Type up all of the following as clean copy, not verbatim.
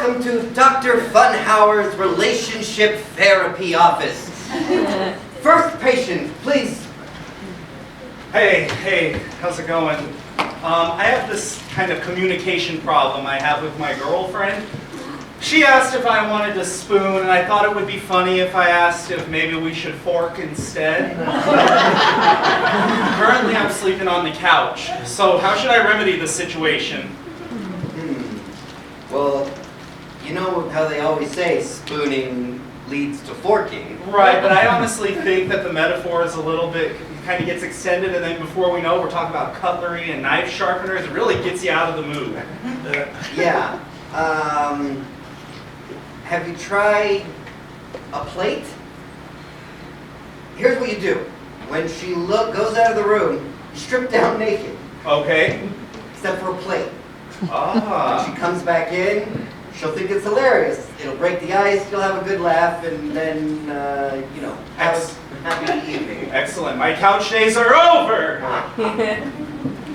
welcome to Dr. Funhauer's Relationship Therapy Office. First patient, please. Hey, how's it going? I have this kind of communication problem I have with my girlfriend. She asked if I wanted to spoon, and I thought it would be funny if I asked if maybe we should fork instead. Currently, I'm sleeping on the couch, so how should I remedy the situation? Well, you know how they always say spooning leads to forking. Right, but I honestly think that the metaphor is a little bit, kind of gets extended, and then before we know, we're talking about cutlery and knife sharpeners. It really gets you out of the mood. Yeah. Have you tried a plate? Here's what you do. When she goes out of the room, you strip down naked. Okay. Except for a plate. Ah. When she comes back in, she'll think it's hilarious. It'll break the ice, you'll have a good laugh, and then, have a happy evening. Excellent. My couch days are over.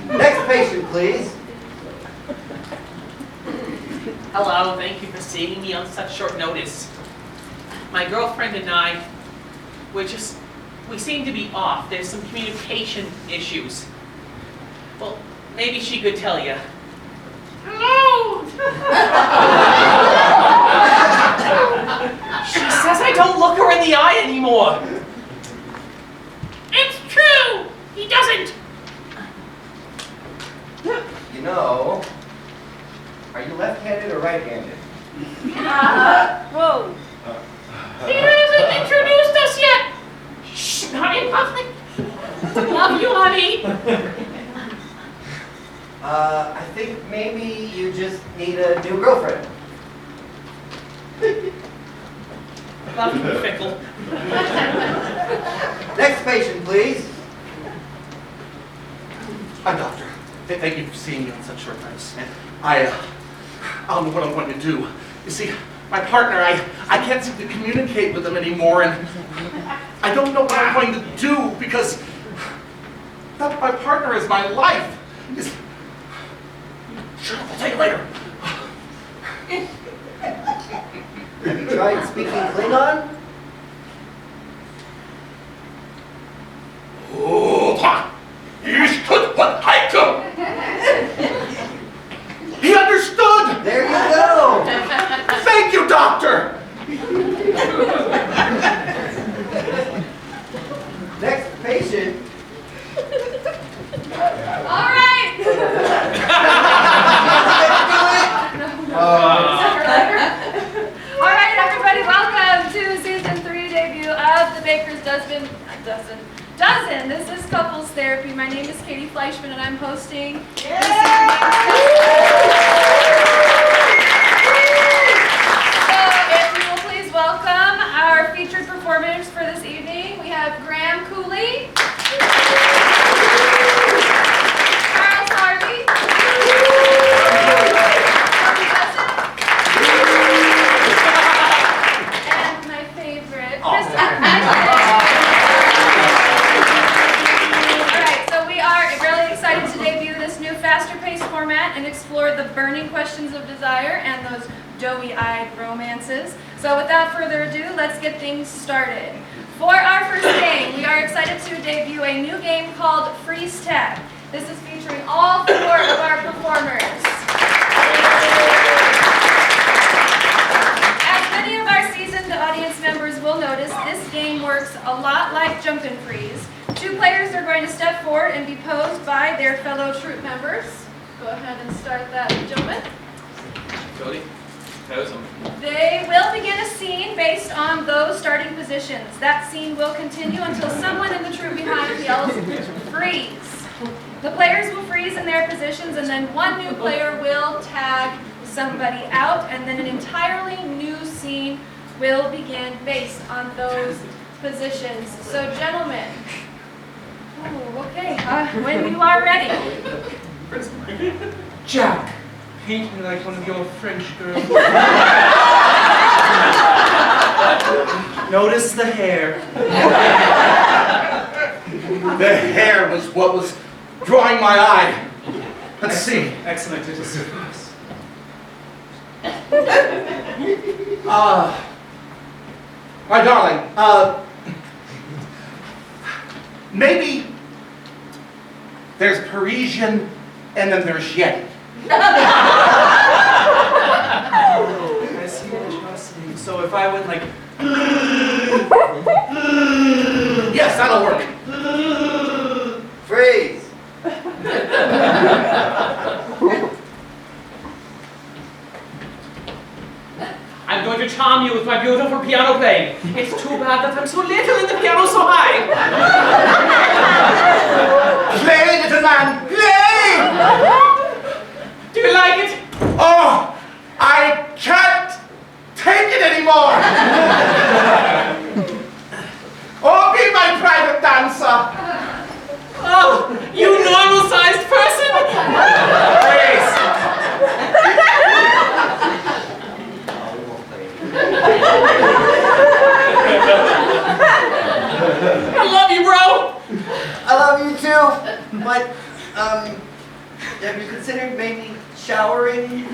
Next patient, please. Hello, thank you for seeing me on such short notice. My girlfriend and I, we seem to be off. There's some communication issues. Well, maybe she could tell you. Hello! She says I don't look her in the eye anymore. It's true! He doesn't! You know, are you left-handed or right-handed? Whoa. He hasn't introduced us yet! Shh, not in public! Love you, honey! I think maybe you just need a new girlfriend. Love you, fickle. Next patient, please. Hi, doctor. Thank you for seeing me on such short notice. I don't know what I'm going to do. You see, my partner, I can't seem to communicate with him anymore, and I don't know what I'm going to do because my partner is my life. Sure, I'll tell you later. Have you tried speaking Klingon? He understood! There you go! Thank you, doctor! Next patient. All right. All right, everybody, welcome to season 3 debut of the Baker's Dozen. This is Couples Therapy. My name is Katie Fleischman, and I'm hosting this evening. So, if you will please welcome our featured performers for this evening. We have Graham Cooley, Charles Harvey, and my favorite, Kristen Meisner. To debut this new faster-paced format and explore the burning questions of desire and those doughy-eyed romances. So without further ado, let's get things started. For our first game, we are excited to debut a new game called Freeze Tag. This is featuring all 4 of our performers. As many of our seasoned audience members will notice, this game works a lot like Jump and Freeze. 2 players are going to step forward and be posed by their fellow troupe members. Go ahead and start that, gentlemen. Cody, pose them. They will begin a scene based on those starting positions. That scene will continue until someone in the troupe behind yells, freeze. The players will freeze in their positions, and then one new player will tag somebody out, and then an entirely new scene will begin based on those positions. So, gentlemen, okay, when you are ready. Jack, paint me like one of your French girls. Notice the hair. The hair was what was drawing my eye. Let's see. Excellent. My darling, maybe there's Parisian and then there's Yeti. I see what you're saying. So if I went like, Yes, that'll work. Freeze. I'm going to charm you with my beautiful piano playing. It's too bad that I'm so little and the piano so high. Play, little man, play! Do you like it? Oh, I can't take it anymore! Oh, be my private dancer! Oh, you normal-sized person? Grace! I love you, bro. I love you too, but, have you considered maybe showering?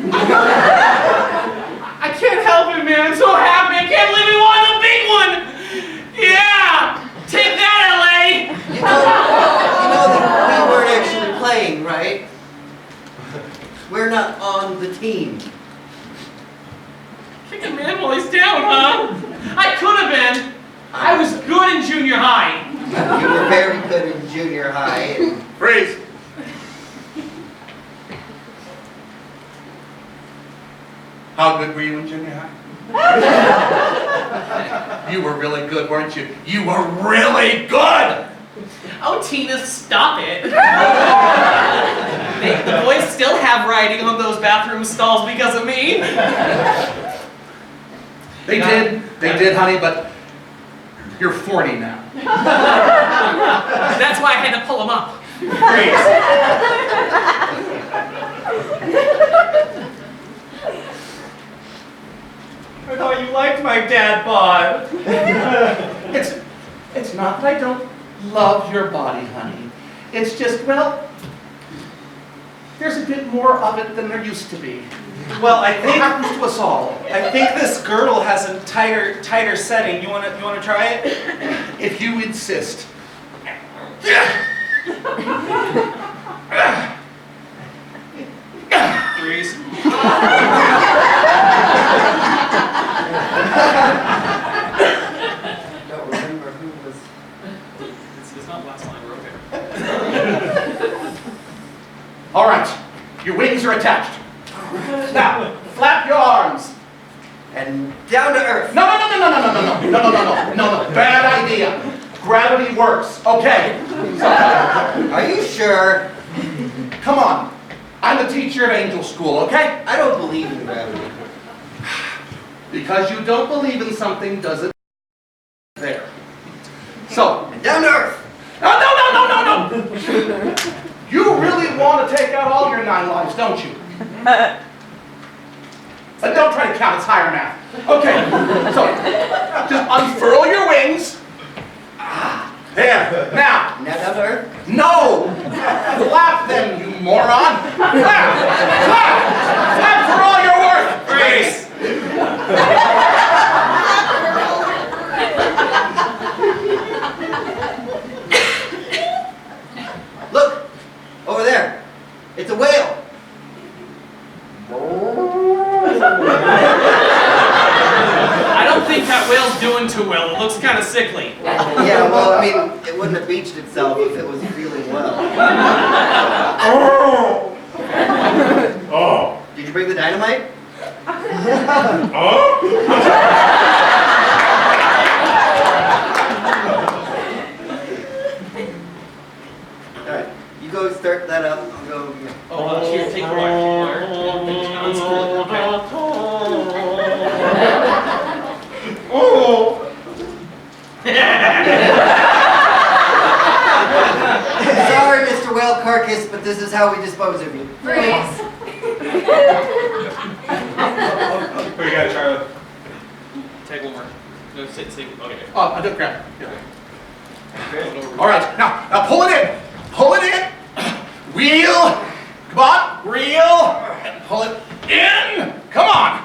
I can't help it, man. I'm so happy. I can't believe we won the big one. Yeah! Take that, LA! You know that we weren't actually playing, right? We're not on the team. Kick a man while he's down, huh? I could have been. I was good in junior high. You were very good in junior high. And Freeze! How good were you in junior high? You were really good, weren't you? You were really good! Oh, Tina, stop it. The boys still have writing on those bathroom stalls because of me. They did, honey, but you're 40 now. That's why I had to pull them up. I thought you liked my dad bod. It's not that I don't love your body, honey. It's just, well, there's a bit more of it than there used to be. Well, I It think happens to us all. this girdle has a tighter setting. You wanna try it? If you insist. Freeze. don't remember who was. It's not last line, we're okay. All right, your wings are attached. Now, flap your arms. And down to earth. No, bad idea. Gravity works. Okay. So, Are you sure? come on. I'm the teacher of angel school, okay? I don't believe in gravity. Because you don't believe in something doesn't there. So, And down to earth. no. You really want to take out all your 9 lives, don't you? Don't try to count, it's higher math. Okay, so just unfurl your wings. There, now. Now down to earth. No! Flap them, you moron! Flap! Flap for all you're worth! Freeze. Look, over there. It's a whale. I don't think that whale's doing too well. It looks kind of sickly. Yeah, well, I mean, it wouldn't have beached itself if it was feeling well. Oh! Did you bring the dynamite? Alright, you go start that up. I'll go. Oh, here, take the wire. Sorry, Mr. Whale Carcass, but this is how we dispose of you. Freeze. What you got, Charlie? Take one more. No, sit, okay. Oh, I don't grab it. All right, now pull it in. Pull it in. Reel. Come on, reel. And pull it in. Come on.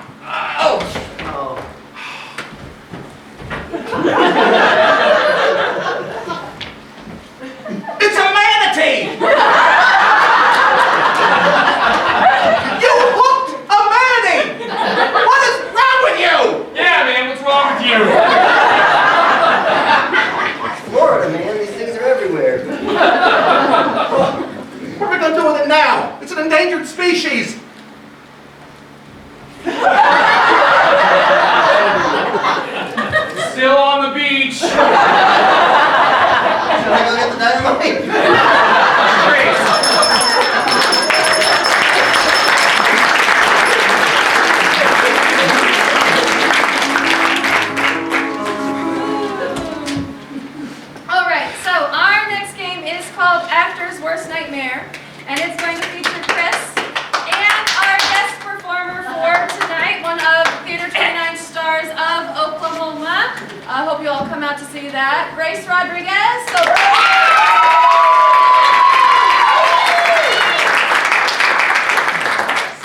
that, Grace Rodriguez. So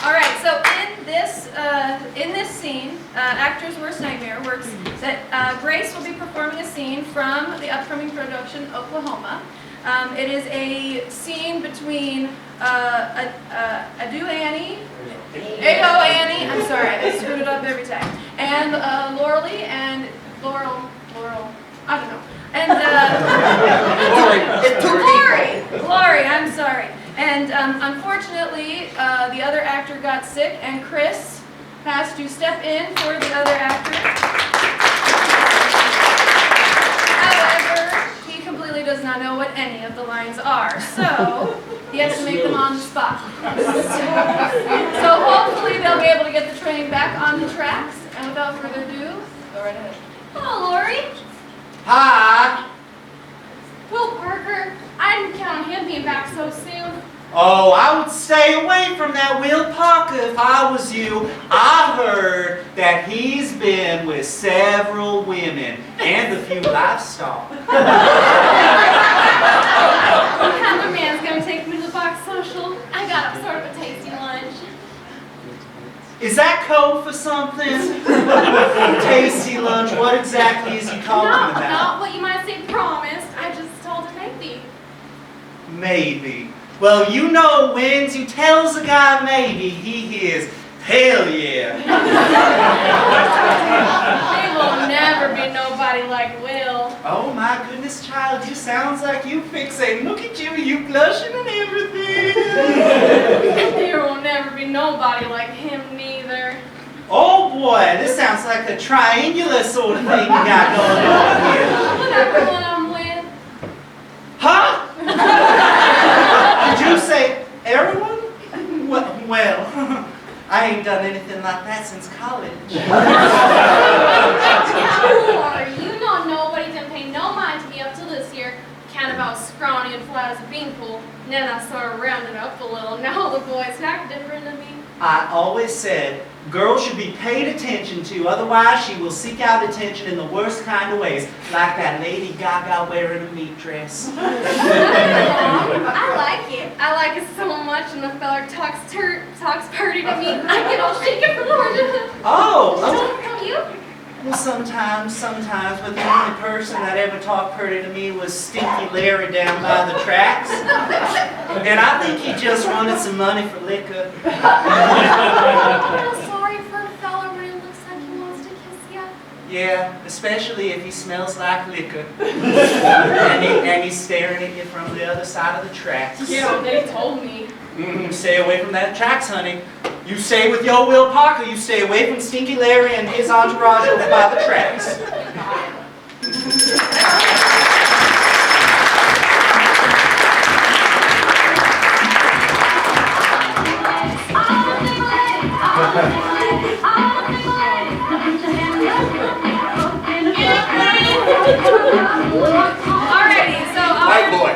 all right, so in this scene, Actor's Worst Nightmare works that Grace will be performing a scene from the upcoming production Oklahoma. It is a scene between Ado Annie, I'm sorry, I screwed it up every time, and Laurel, I don't know, and Lori, I'm sorry. And unfortunately, the other actor got sick, and Chris has to step in for the other actor. However, he completely does not know what any of the lines are, so he has to make them on the spot. So hopefully they'll be able to get the train back on the tracks, and without further ado, go right ahead. Hello, Lori. Hi. Will Parker. I didn't count on him being back so soon. Oh, I would stay away from that Will Parker if I was you. I heard that he's been with several women and a few livestock. What kind of man's gonna take me to the box social? I got up sort of a tasty lunch. Is that code for something? Tasty lunch, what exactly is he talking about? Not what you might say promised. I just told him maybe. Maybe. Well, you know when you tells a guy maybe, he hears, hell yeah. There will never be nobody like Will. Oh my goodness, child, you sounds like you fixating. Look at you blushing and everything. There will never be nobody like him neither. Oh boy, this sounds like a triangular sort of thing you got going on here. With everyone I'm with. Huh? Did you say everyone? Well, I ain't done anything like that since college. You know nobody didn't pay no mind to me up till this year. Kind of about scrawny and flat as a beanpole. Then I sort of rounded up a little. Now the boys act different to me. I always said girls should be paid attention to, otherwise she will seek out attention in the worst kind of ways, like that Lady Gaga wearing a meat dress. I like it. I like it so much when a feller talks purty to me. I get all shaken from horror. Oh, Don't come you? well, sometimes, but the only person that ever talked pretty to me was Stinky Larry down by the tracks. And I think he just wanted some money for liquor. I'm sorry for a feller when he looks like he wants to kiss ya. Yeah, especially if he smells like liquor. and he's staring at you from the other side of the tracks. Yeah, they told me. Stay away from that tracks, honey. You stay with your Will Parker. You stay away from Stinky Larry and his entourage over by the tracks. Alrighty, so White boy.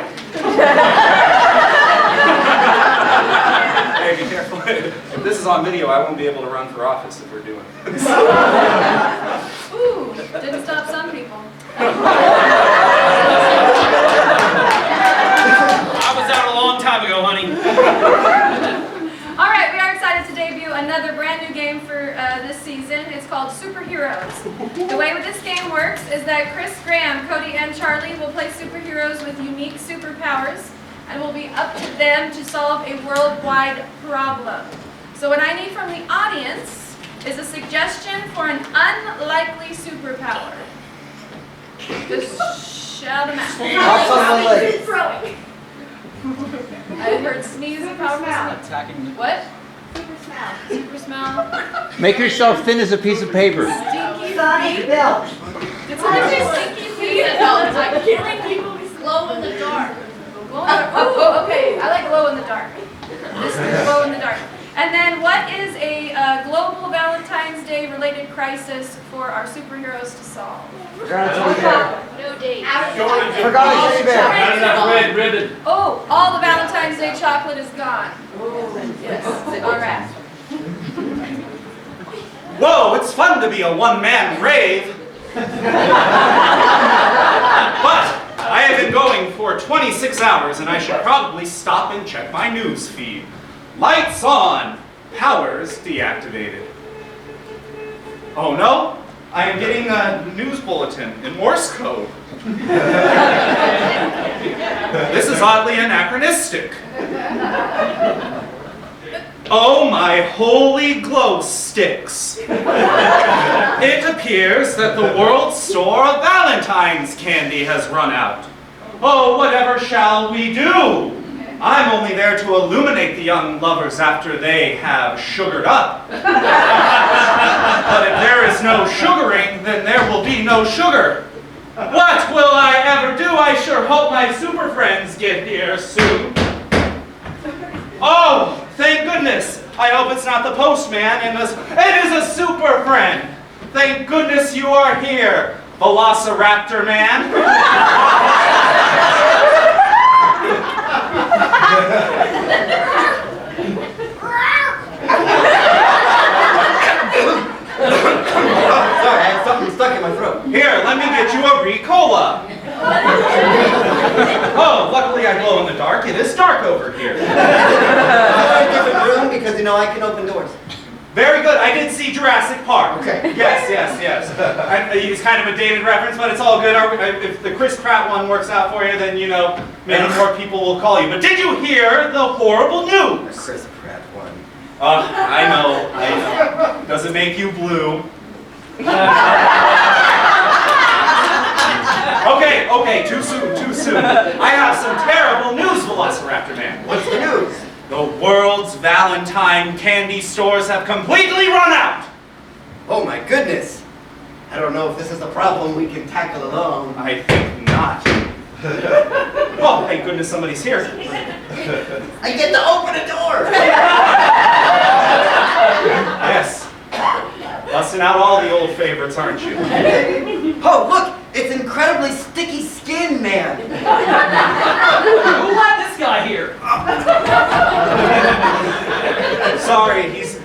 Hey, be careful. If this is on video, I won't be able to run for office if we're doing this. ooh, didn't stop some people. I was out a long time ago, honey. All right, we are excited to debut another brand new game for this season. It's called Superheroes. The way this game works is that Chris, Graham, Cody, and Charlie will play superheroes with unique superpowers, and it will be up to them to solve a worldwide problem. So what I need from the audience is a suggestion for an unlikely superpower. Just shout them out. Throwing. I heard sneeze, powerful sneeze. Attacking. What? Super smell. Super smell. Make yourself thin as a piece of paper. Stinky Sonny feet. Bill. It's like stinky feet. It's like killing people who glow in the dark. Oh, okay. I like glow in the dark. This is glow in the dark. And then what is a global Valentine's Day related crisis for our superheroes to solve? No date. Forgot a teddy bear. Not enough red ribbon. Oh, all the Valentine's Day chocolate is gone. Yes. All right. Whoa, it's fun to be a one-man rave. But I have been going for 26 hours, and I should probably stop and check my news feed. Lights on, powers deactivated. Oh no, I am getting a news bulletin in Morse code. This is oddly anachronistic. Oh my holy glow sticks. It appears that the world's store of Valentine's candy has run out. Oh, whatever shall we do? I'm only there to illuminate the young lovers after they have sugared up. But if there is no sugaring, then there will be no sugar. What will I ever do? I sure hope my super friends get here soon. Oh, thank goodness. I hope it's not the postman and it is a super friend. Thank goodness you are here, Velociraptor man. Sorry, I had something stuck in my throat. Here, let me get you a Ricola. Oh, luckily I glow in the dark. It is dark over here. A different room because, you know, I can open doors. Very good. I did see Jurassic Park. Okay. Yes. It's kind of a dated reference, but it's all good. If the Chris Pratt one works out for you, then, you know, maybe more people will call you. But did you hear the horrible news? The Chris Pratt one. I know. Does it make you blue? Okay, too soon. I have some terrible news, Velociraptor Man. What's the news? The world's Valentine candy stores have completely run out. Oh my goodness. I don't know if this is a problem we can tackle alone. I think not. Oh, thank goodness somebody's here. I get to open a door! Yes. Busting out all the old favorites, aren't you? Oh, look! It's incredibly sticky skin, man! Who let this guy here? Sorry, he's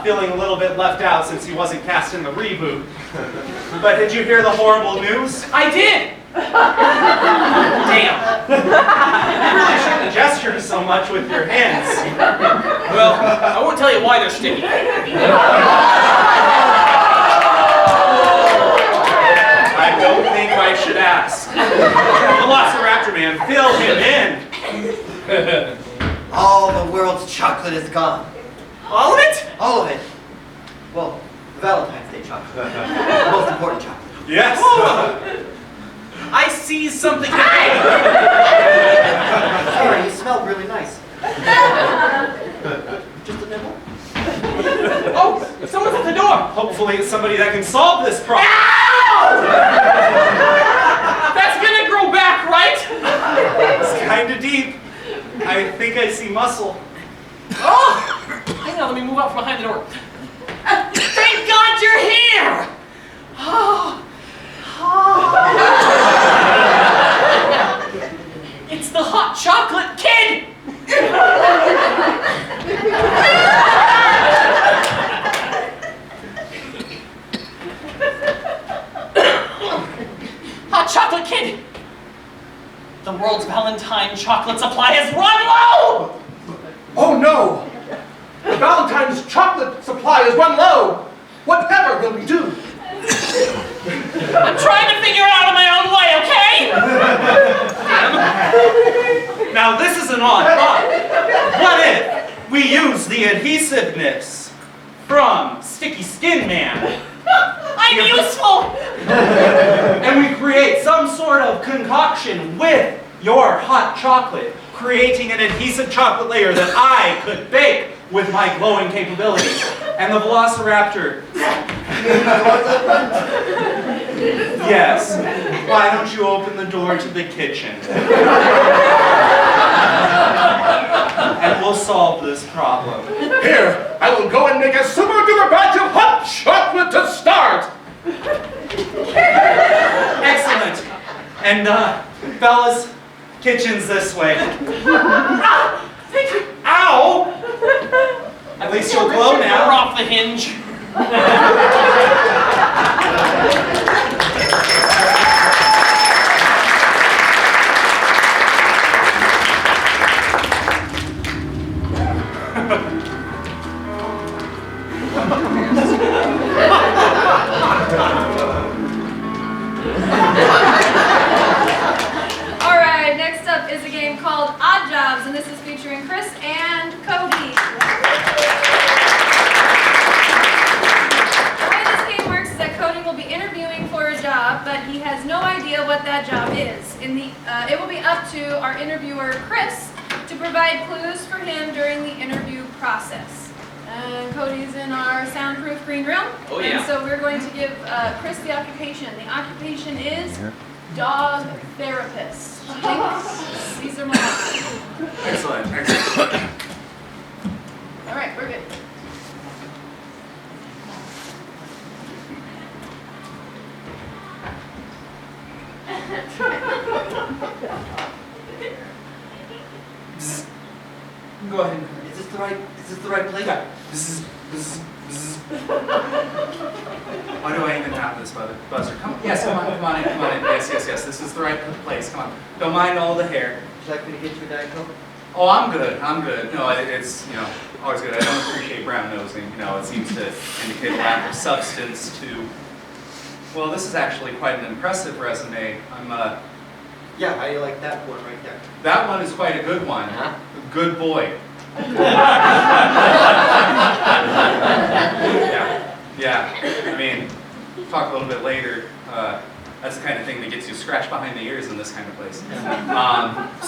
feeling a little bit left out since he wasn't cast in the reboot. But did you hear the horrible news? I did! Damn. You really shouldn't gesture so much with your hands. Well, I won't tell you why they're sticky. I don't think I should ask. Velociraptor Man, fill him in. All the world's chocolate is gone. All of it? All of it. Well, the Valentine's Day chocolate. The most important chocolate. Yes. I see something. Sorry, you smell really nice. Just a nibble? Oh, someone's at the door. Hopefully it's somebody that can solve this problem. Ow! That's gonna grow back, right? It's kind of deep. I think I see muscle. Oh! Hang on, let me move out from behind the door. Thank God you're here! It's the hot chocolate kid! Hot chocolate kid! The world's Valentine chocolate supply has run low! Oh no! The Valentine's chocolate supply has run low! Whatever will we do? I'm trying to figure it out on my own way, okay? Now this is an odd thought. What if we use the adhesiveness from Sticky Skin Man? I'm useful! And we create some sort of concoction with your hot chocolate, creating an adhesive chocolate layer that I could bake with my glowing capabilities. And the Velociraptor. Yes. Why don't you open the door to the kitchen? And we'll solve this problem. Here, I will go and make a super duper batch of hot chocolate to start! Excellent. And fellas, kitchen's this way. Ow! At least you'll glow We're now. off the hinge. that job is. It will be up to our interviewer, Chris, to provide clues for him during the interview process. Cody's in our soundproof green room. Oh, yeah. And so we're going to give Chris the occupation. The occupation is dog therapist. These are my Excellent, excellent. All right, we're good. Go ahead. Is this the right place? Yeah, this is. Why do I even have this buzzer? Come on, yes, come on in. Yes, this is the right place, come on. Don't mind all the hair. Would you like me to get you a Diet Coke? Oh, I'm good. No, it's, always good. I don't appreciate brown nosing. It seems to indicate a lack of substance to, well, this is actually quite an impressive resume. Yeah, how do you like that one right there? That one is quite a good one. Huh? A good boy. Yeah. I mean, talk a little bit later. That's the kind of thing that gets you scratched behind the ears in this kind of place.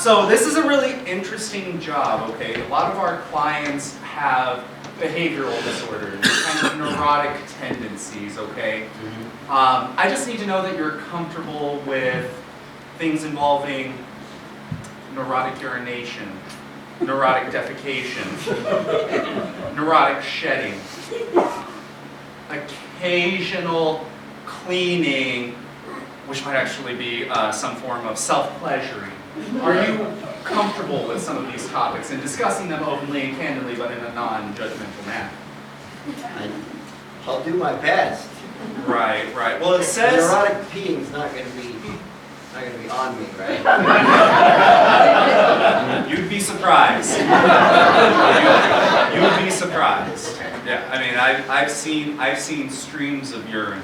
So this is a really interesting job, okay? A lot of our clients have behavioral disorders, kind of neurotic tendencies, okay? I just need to know that you're comfortable with things involving neurotic urination, neurotic defecation, neurotic shedding, occasional cleaning, which might actually be some form of self-pleasuring. Are you comfortable with some of these topics and discussing them openly and candidly, but in a non-judgmental manner? I'll do my best. Right. Well, it says Neurotic peeing's not going to be on me, right? you'd be surprised. You would be surprised. Yeah, I mean, I've seen streams of urine,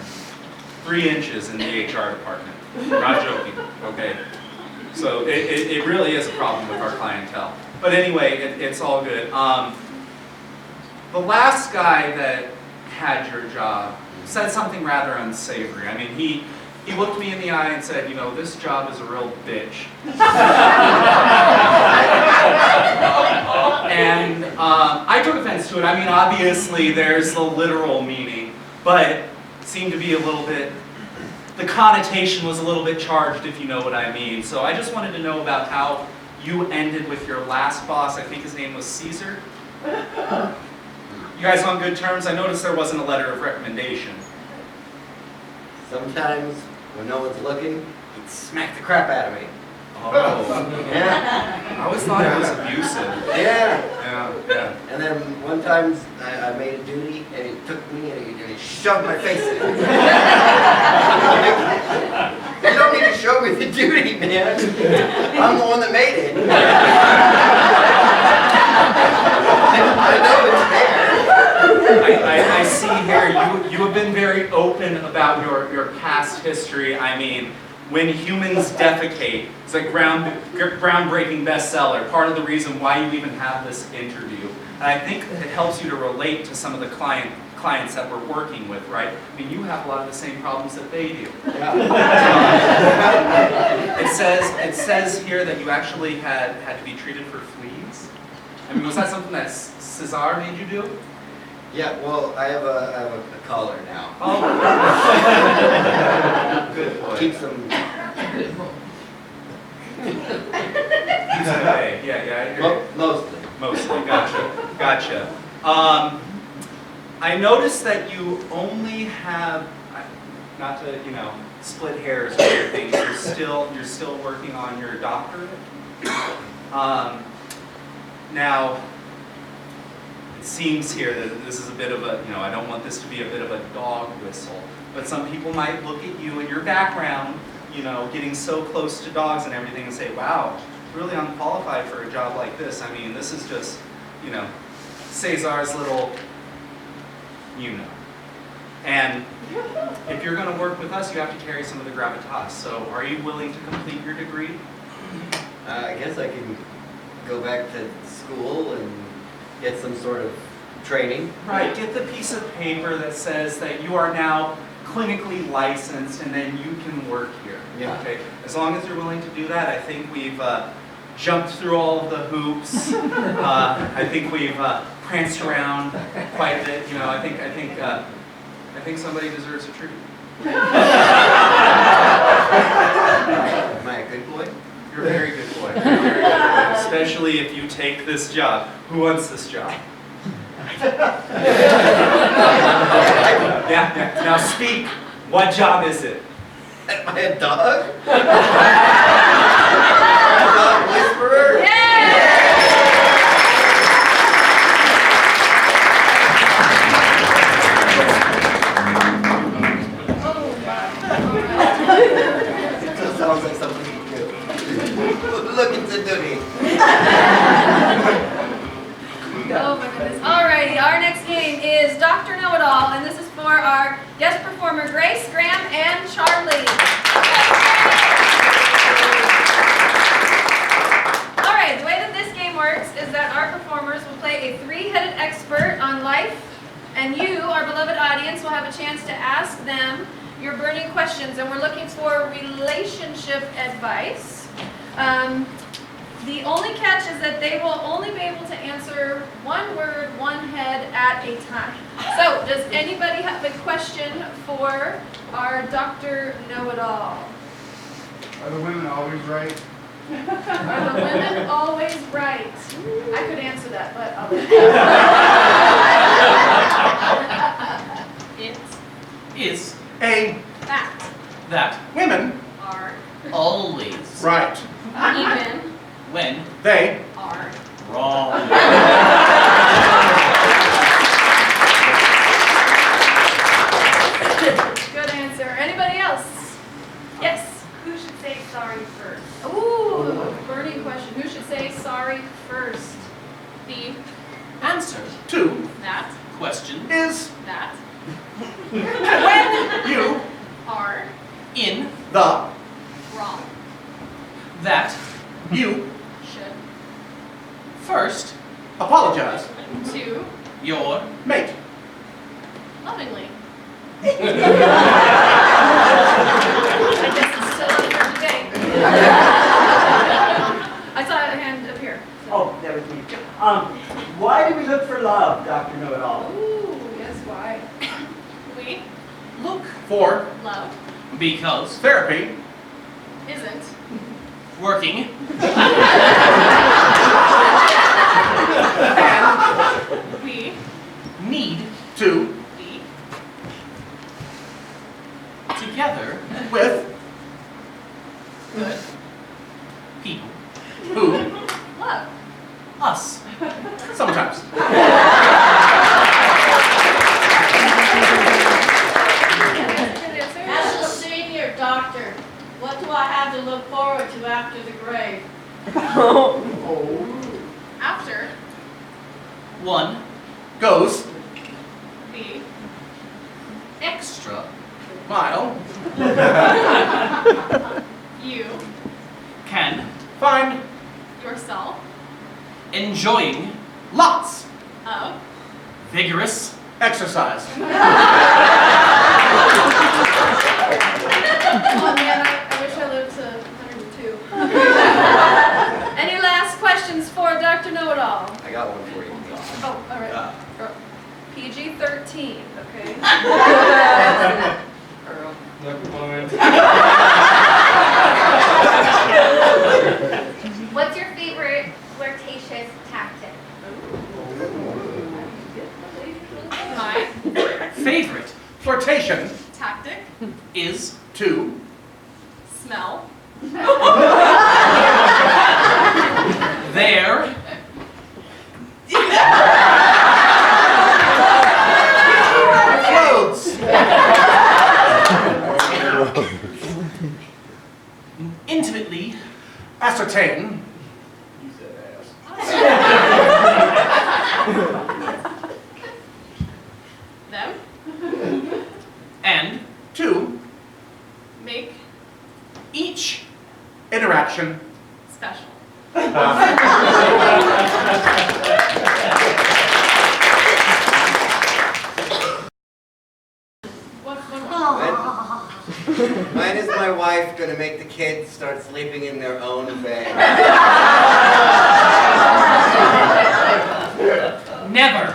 3 inches in the HR department. Not joking. Okay. So it really is a problem with our clientele. But anyway, it's all good. The last guy that had your job said something rather unsavory. I mean, he looked me in the eye and said, this job is a real bitch. And I took offense to it. I mean, obviously there's the literal meaning, but it seemed to be a little bit, the connotation was a little bit charged, if you know what I mean. So I just wanted to know about how you ended with your last boss. I think his name was Caesar. You guys on good terms? I noticed there wasn't a letter of recommendation. Sometimes, when no one's looking, he'd smack the crap out of me. Oh. Yeah. I always thought it was abusive. Yeah. Yeah. And then one time I made a duty and he took me and he shoved my face in it. You don't need to show me the duty, man. I'm the one that made it. I know it's there. I see here you have been very open about your past history. I mean, when humans defecate, it's like groundbreaking bestseller. Part of the reason why you even have this interview. And I think it helps you to relate to some of the clients that we're working with, right? I mean, you have a lot of the same problems that they do. Yeah. It says here that you actually had to be treated for fleas. I mean, was that something that Cesar made you do? Yeah, well, I have a collar now. Oh. Good boy. Keeps them. Keeps it away. Yeah. Mostly. Mostly. Gotcha. I noticed that you only have, not to split hairs or anything. You're still working on your doctorate. Now. It seems here that this is a bit of a, I don't want this to be a bit of a dog whistle, but some people might look at you and your background, getting so close to dogs and everything and say, wow, really unqualified for a job like this. I mean, this is just, Cesar's little, And if you're going to work with us, you have to carry some of the gravitas. So are you willing to complete your degree? I guess I can go back to school and get some sort of training. Right, get the piece of paper that says that you are now clinically licensed, and then you can work here. Yeah. Okay. As long as you're willing to do that, I think we've jumped through all of the hoops. I think we've pranced around quite a bit. You know, I think somebody deserves a treat. Am I a good boy? You're a very good boy. Very, very good boy. Especially if you take this job. Who wants this job? Yeah. Now speak. What job is it? Am I a dog? A dog whisperer? That sounds like something you do. Look into Dooney. Oh my goodness. Alrighty, our next game is Dr. Know-It-All, and this is for our guest performer Grace, Graham, and Charlie. Alright, the way that this game works is that our performers will play a three-headed expert on life, and you, our beloved audience, will have a chance to ask them your burning questions, and we're looking for relationship advice. The only catch is that they will only be able to answer one word, one head at a time. So, does anybody have a question for our Dr. Know-It-All? Are the women always right? Are the women always right? I could answer that, but I'll It is A, Fact. that women, Are. always right. Even. when They, Are. wrong. Good answer. Anybody else? Yes. Who should say sorry first? Ooh, burning question. Who should say sorry first? The. Answer to, That. question is, That. when you, Are. in the, Wrong. that you, Should. first apologize, To. your mate. Lovingly. I guess it's still up for debate. I saw a hand up here. Oh, that was me. Why do we look for love, Dr. Know-It-All? Ooh, yes, why? We. look For Love. because therapy, Isn't. working We. need to, Be. together with, Good. people who, Love. us. sometimes. As a senior doctor, what do I have to look forward to after the grave? After. One Goes, The. extra mile, You. can find, Yourself. enjoying lots, Of. vigorous exercise. Oh man, I wish I lived to 102. Any last questions for Dr. Know-It-All? I got one for you. Oh, all right. PG-13, okay. Earl. Never mind. What's your favorite flirtatious tactic? My. favorite Flirtation, Tactic. is to, Smell. there clothes, intimately ascertain, Them. and to, Make. each interaction, Special. What? When my wife gonna make the kids start sleeping in their own bed? Never.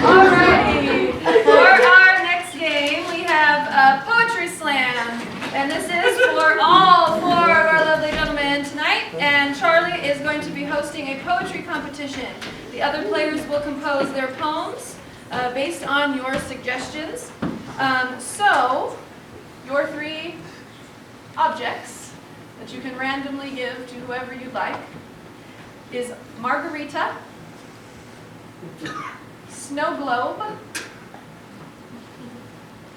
Alrighty. For our next game, we have a poetry slam. And this is for all four of our lovely gentlemen tonight. And Charlie is going to be hosting a poetry competition. The other players will compose their poems based on your suggestions. So, your three objects that you can randomly give to whoever you like is margarita, snow globe,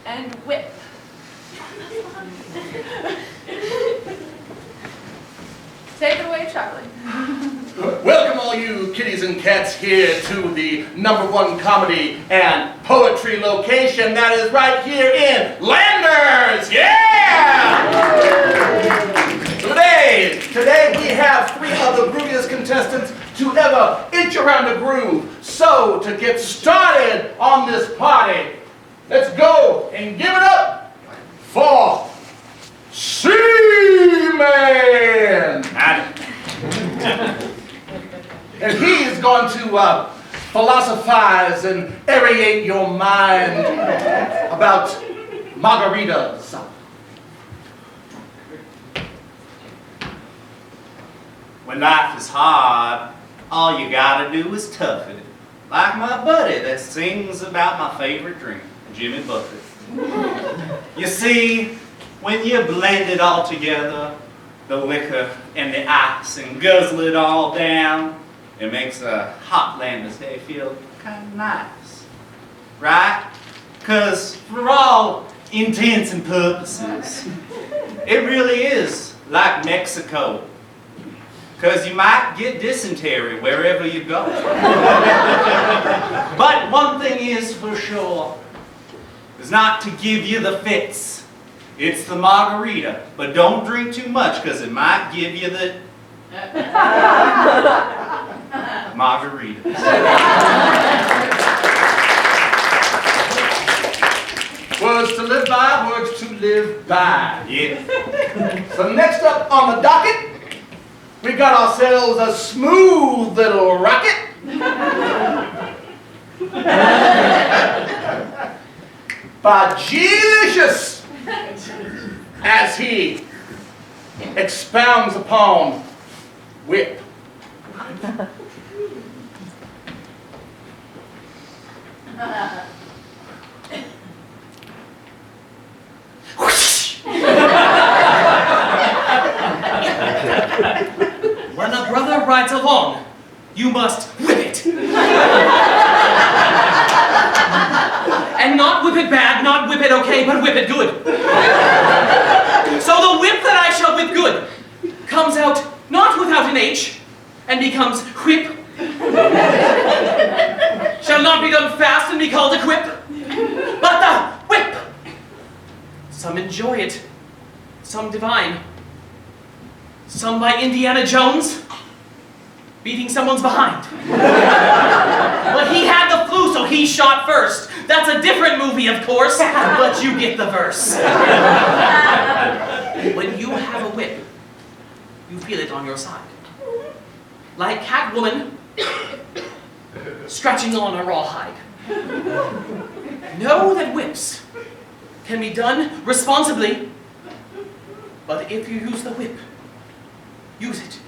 and whip. Take it away, Charlie. Welcome all you kitties and cats here to the #1 comedy and poetry location that is right here in Landers! Yeah! Today we have 3 of the grooviest contestants to ever inch around the groove. So to get started on this party, let's go and give it up for Seaman! And he is going to philosophize and aerate your mind about margaritas. When life is hard, all you gotta do is tough it. Like my buddy that sings about my favorite drink, Jimmy Buffett. You see, when you blend it all together, the liquor and the ice, and guzzle it all down, it makes a hot Landers day feel kind of nice, right? Because for all intents and purposes, it really is like Mexico. Because you might get dysentery wherever you go. But one thing is for sure, is not to give you the fits. It's the margarita. But don't drink too much, because it might give you the margaritas. Words to live by, words to live by. Yeah. So next up on the docket, we got ourselves a smooth little rocket. By Delicious, as he expounds upon whip. When a brother rides along, you must whip it. And not whip it bad, not whip it okay, but whip it good. So the whip that I shall whip good comes out not without an H and becomes whip. Shall not be done fast and be called a quip, but the whip. Some enjoy it, some divine. Some by Indiana Jones, beating someone's behind. But he had the flu, so he shot first. That's a different movie, of course, but you get the verse. When you have a whip, you feel it on your side. Like Catwoman scratching on a rawhide. Know that whips can be done responsibly, but if you use the whip, use it.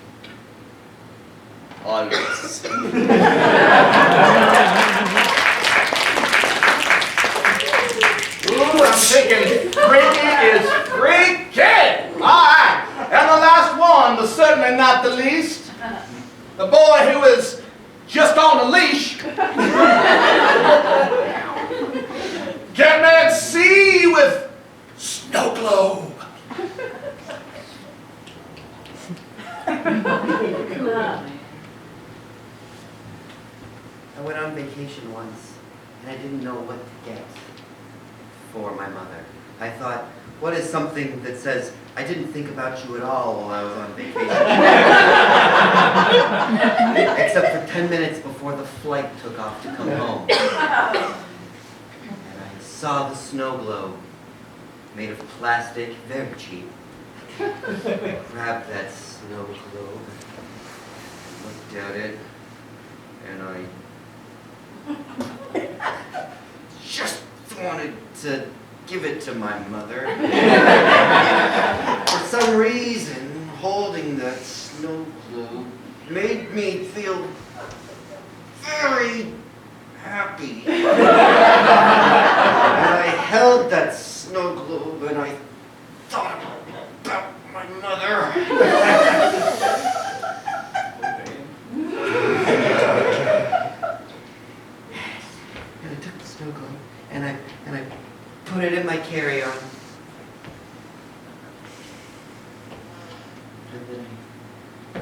Always. Ooh, I'm thinking freaky is freaky. All right. And the last one, but certainly not the least, the boy who is just on a leash. Can man see with snow globe? vacation once, and I didn't know what to get for my mother. I thought, what is something that says, I didn't think about you at all while I was on vacation? Except for 10 minutes before the flight took off to come home. And I saw the snow globe, made of plastic, very cheap. Grabbed that snow globe, looked at it, and I just wanted to give it to my mother. For some reason, holding that snow globe made me feel very happy. And I held that snow globe and I thought about my mother. And I took the snow globe and I put it in my carry-on. And then I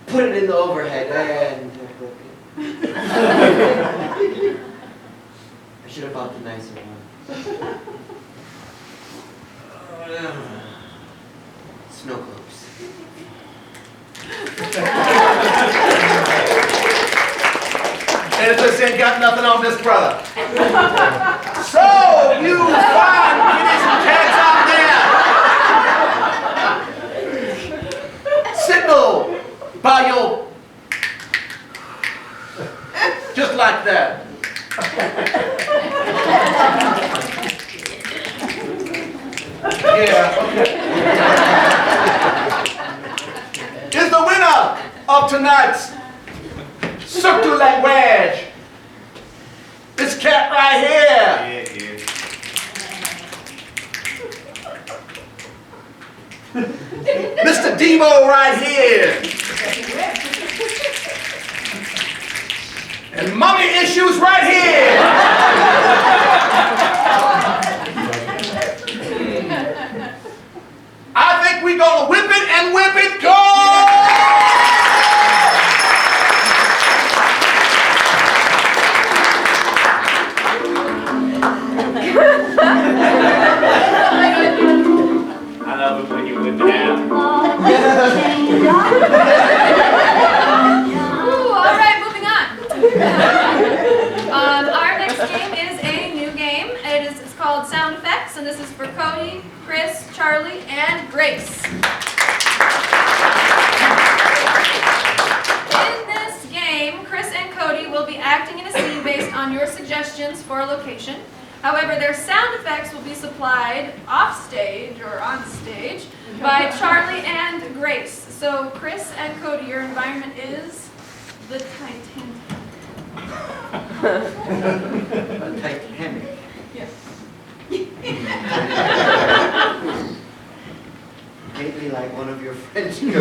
put it in the overhead and I should have bought the nicer one. Snow globes. And this ain't got nothing on this brother. So, you fine kitties and cats out there, signal by your, just like that. Yeah, okay. Is the winner of tonight's Circle Language. This cat right here. Mr. Demo right here. And mommy issues right here. I think we're gonna whip it and whip it go! I love it when you whip it out. Ooh, all right, moving on. Our next game is a new game. It's called Sound Effects, and this is for Cody, Chris, Charlie, and Grace. In this game, Chris and Cody will be acting in a scene based on your suggestions for a location. However, their sound effects will be supplied off stage or on stage by Charlie and Grace. So, Chris and Cody, your environment is the Titanic. The Titanic. Yes. Maybe like one of your French girls.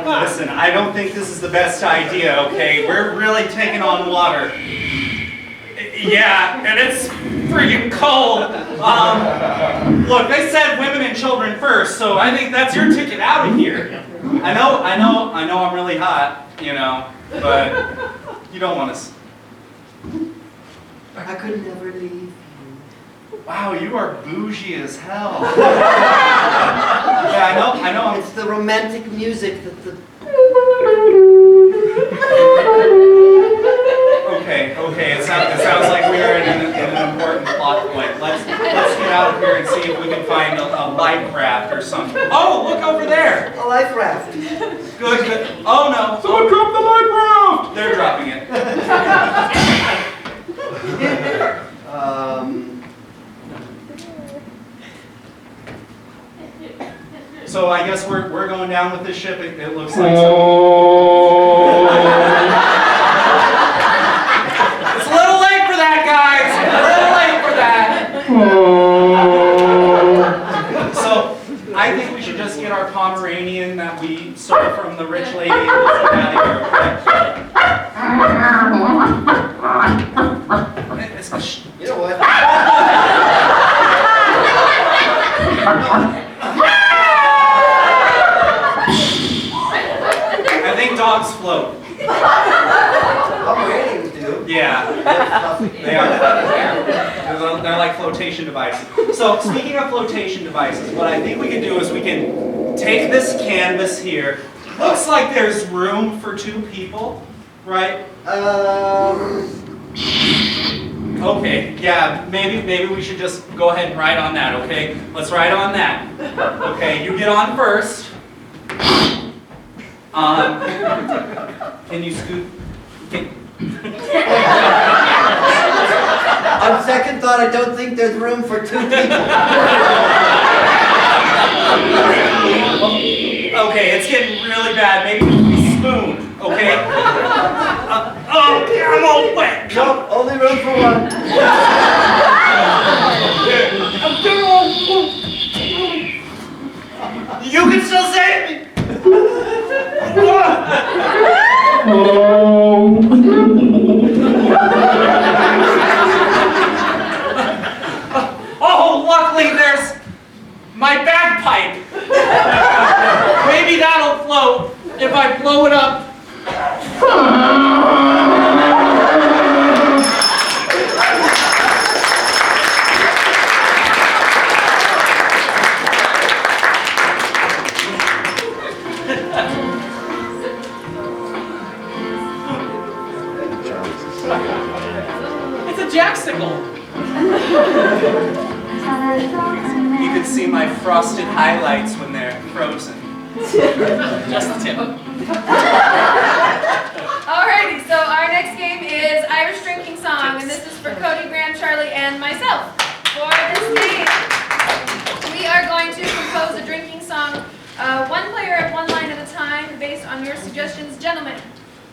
Listen, I don't think this is the best idea, okay? We're really taking on water. Yeah, and it's freaking cold. Look, they said women and children first, so I think that's your ticket out of here. I know I'm really hot, you know, but you don't want to. I could never leave you. Wow, you are bougie as hell. Yeah, I know. It's the romantic music that the... Okay, it sounds like we are in an important plot point. Let's get out of here and see if we can find a life raft or something. Oh, look over there. A life raft. Good. Oh no. Someone dropped the life raft. They're dropping it. So I guess we're going down with this ship. It looks like so. It's a little late for that, guys. A little late for that. So I think we should just get our Pomeranian that we stole from the rich lady and let's get out of here. You know what? I think dogs float. they're like flotation devices. So speaking of flotation devices, what I think we can do is we can take this canvas here. Looks like there's room for 2 people, right? Okay, yeah, maybe we should just go ahead and ride on that, okay? Let's ride on that. Okay, you get on first. Can you scoot? On second thought, I don't think there's room for 2 people. Okay, it's getting really bad. Maybe we spoon, okay? I'm all wet. Nope, only room for 1. You can still save me. Oh, luckily there's my bagpipe. Maybe that'll float if I blow it up. It's a jackstickle. You can see my frosted highlights when they're frozen. Just the tip. Alrighty, so our next game is Irish Drinking Song, and this is for Cody, Graham, Charlie, and myself. For this game, we are going to compose a drinking song, 1 player at 1 line at a time, based on your suggestions. Gentlemen,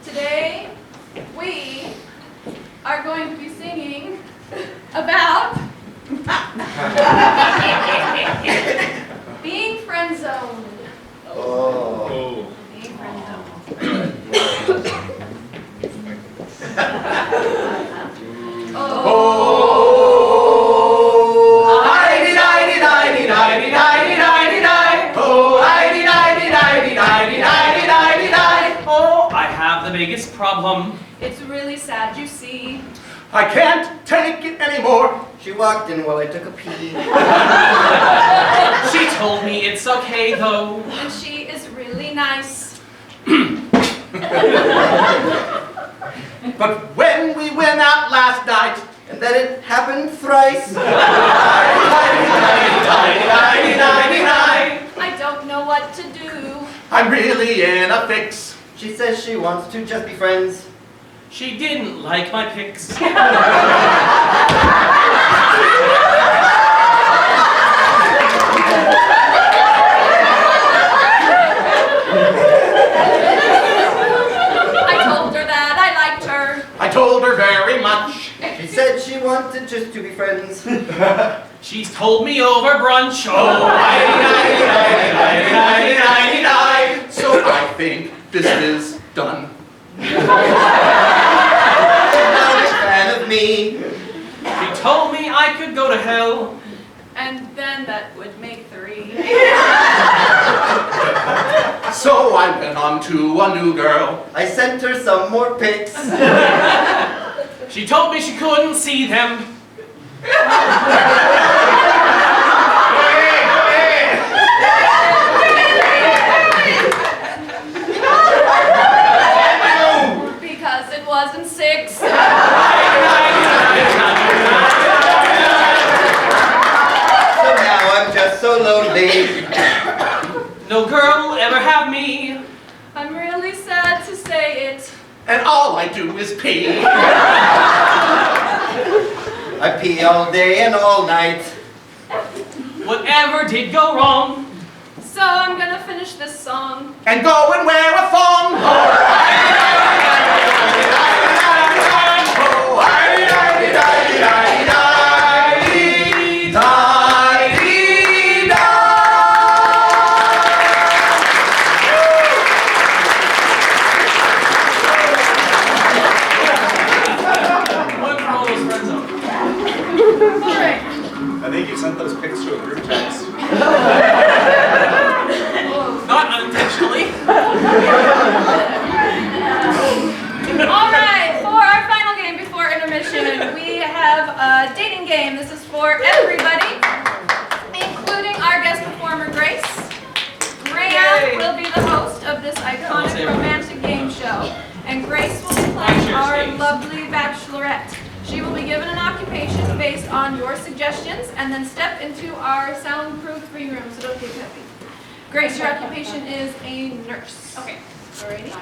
today we are going to be singing about being friend-zoned. Oh. Being friend-zoned. Oh, I have the biggest problem. It's really sad, you see. I can't take it anymore. She walked in while I took a pee. She told me it's okay though. And she is really nice. But when we went out last night, And then it happened thrice. I don't know what to do. I'm really in a fix. She says she wants to just be friends. She didn't like my pics. I told her that I liked her. I told her very much. She said she wanted just to be friends. She's told me over brunch. Oh, So I think this is done. Not a fan of me. she told me I could go to hell. And then that would make 3. So I went on to a new girl. I sent her some more pics. She told me she couldn't see them. Because it wasn't 6. So now I'm just so lonely. No girl will ever have me. I'm really sad to say it. And all I do is pee. I pee all day and all night. Whatever did go wrong. So I'm gonna finish this song. And go and wear a thong. What are all those friends of? Alright. I think you sent those pics to a group text. Not unintentionally. Alright, for our final game before intermission, we have a dating game. game. This is for everybody, including our guest performer, Grace. Rhea will be the host of this iconic romantic game show, and Grace will be playing our lovely bachelorette. She will be given an occupation based on your suggestions, and then step into our soundproof green room, so don't get heavy. Grace, your occupation is a nurse. Okay. Alrighty.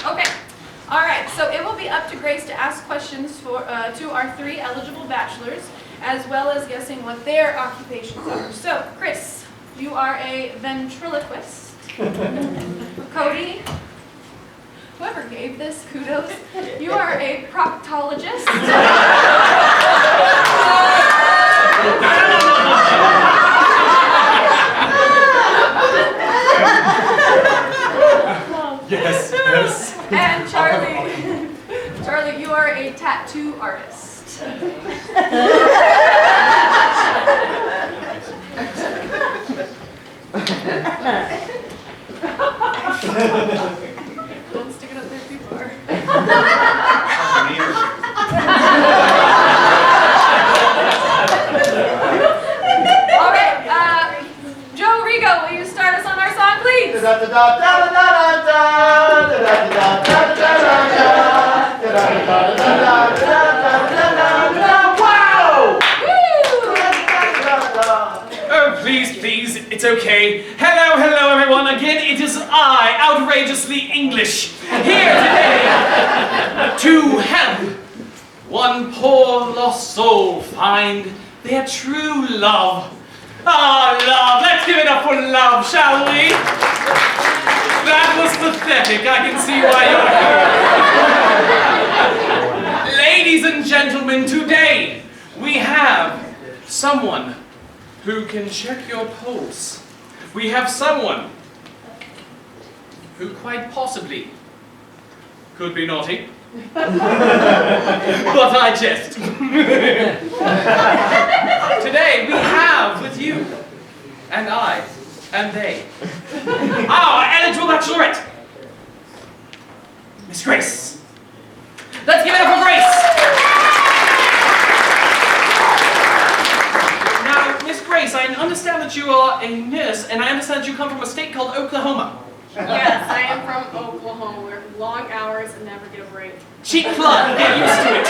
Okay. All right. So it will be up to Grace to ask questions for to our 3 eligible bachelors, as well as guessing what their occupations are. So, Chris, you are a ventriloquist. Cody, whoever gave this, kudos. You are a proctologist. Yes, yes. And Charlie, you are a tattoo artist. Don't stick it up there too far. All right, Joe Rigo, will you start us on our song, please? Oh, please, please, it's okay. Hello, hello, everyone. Again, it is I, outrageously English, here today to help one poor lost soul find their true love. Ah, love. Let's give it up for love, shall we? That was pathetic. I can see why you're here. Ladies and gentlemen, today we have someone who can check your pulse. We have someone who quite possibly could be naughty. But I jest. Today we have with you, and I, and they, our eligible bachelorette, Miss Grace. Let's give it up for Grace. Now, Miss Grace, I understand that you are a nurse, and I understand that you come from a state called Oklahoma. Yes, I am from Oklahoma. We work long hours and never get a break. Cheap blood, get used to it.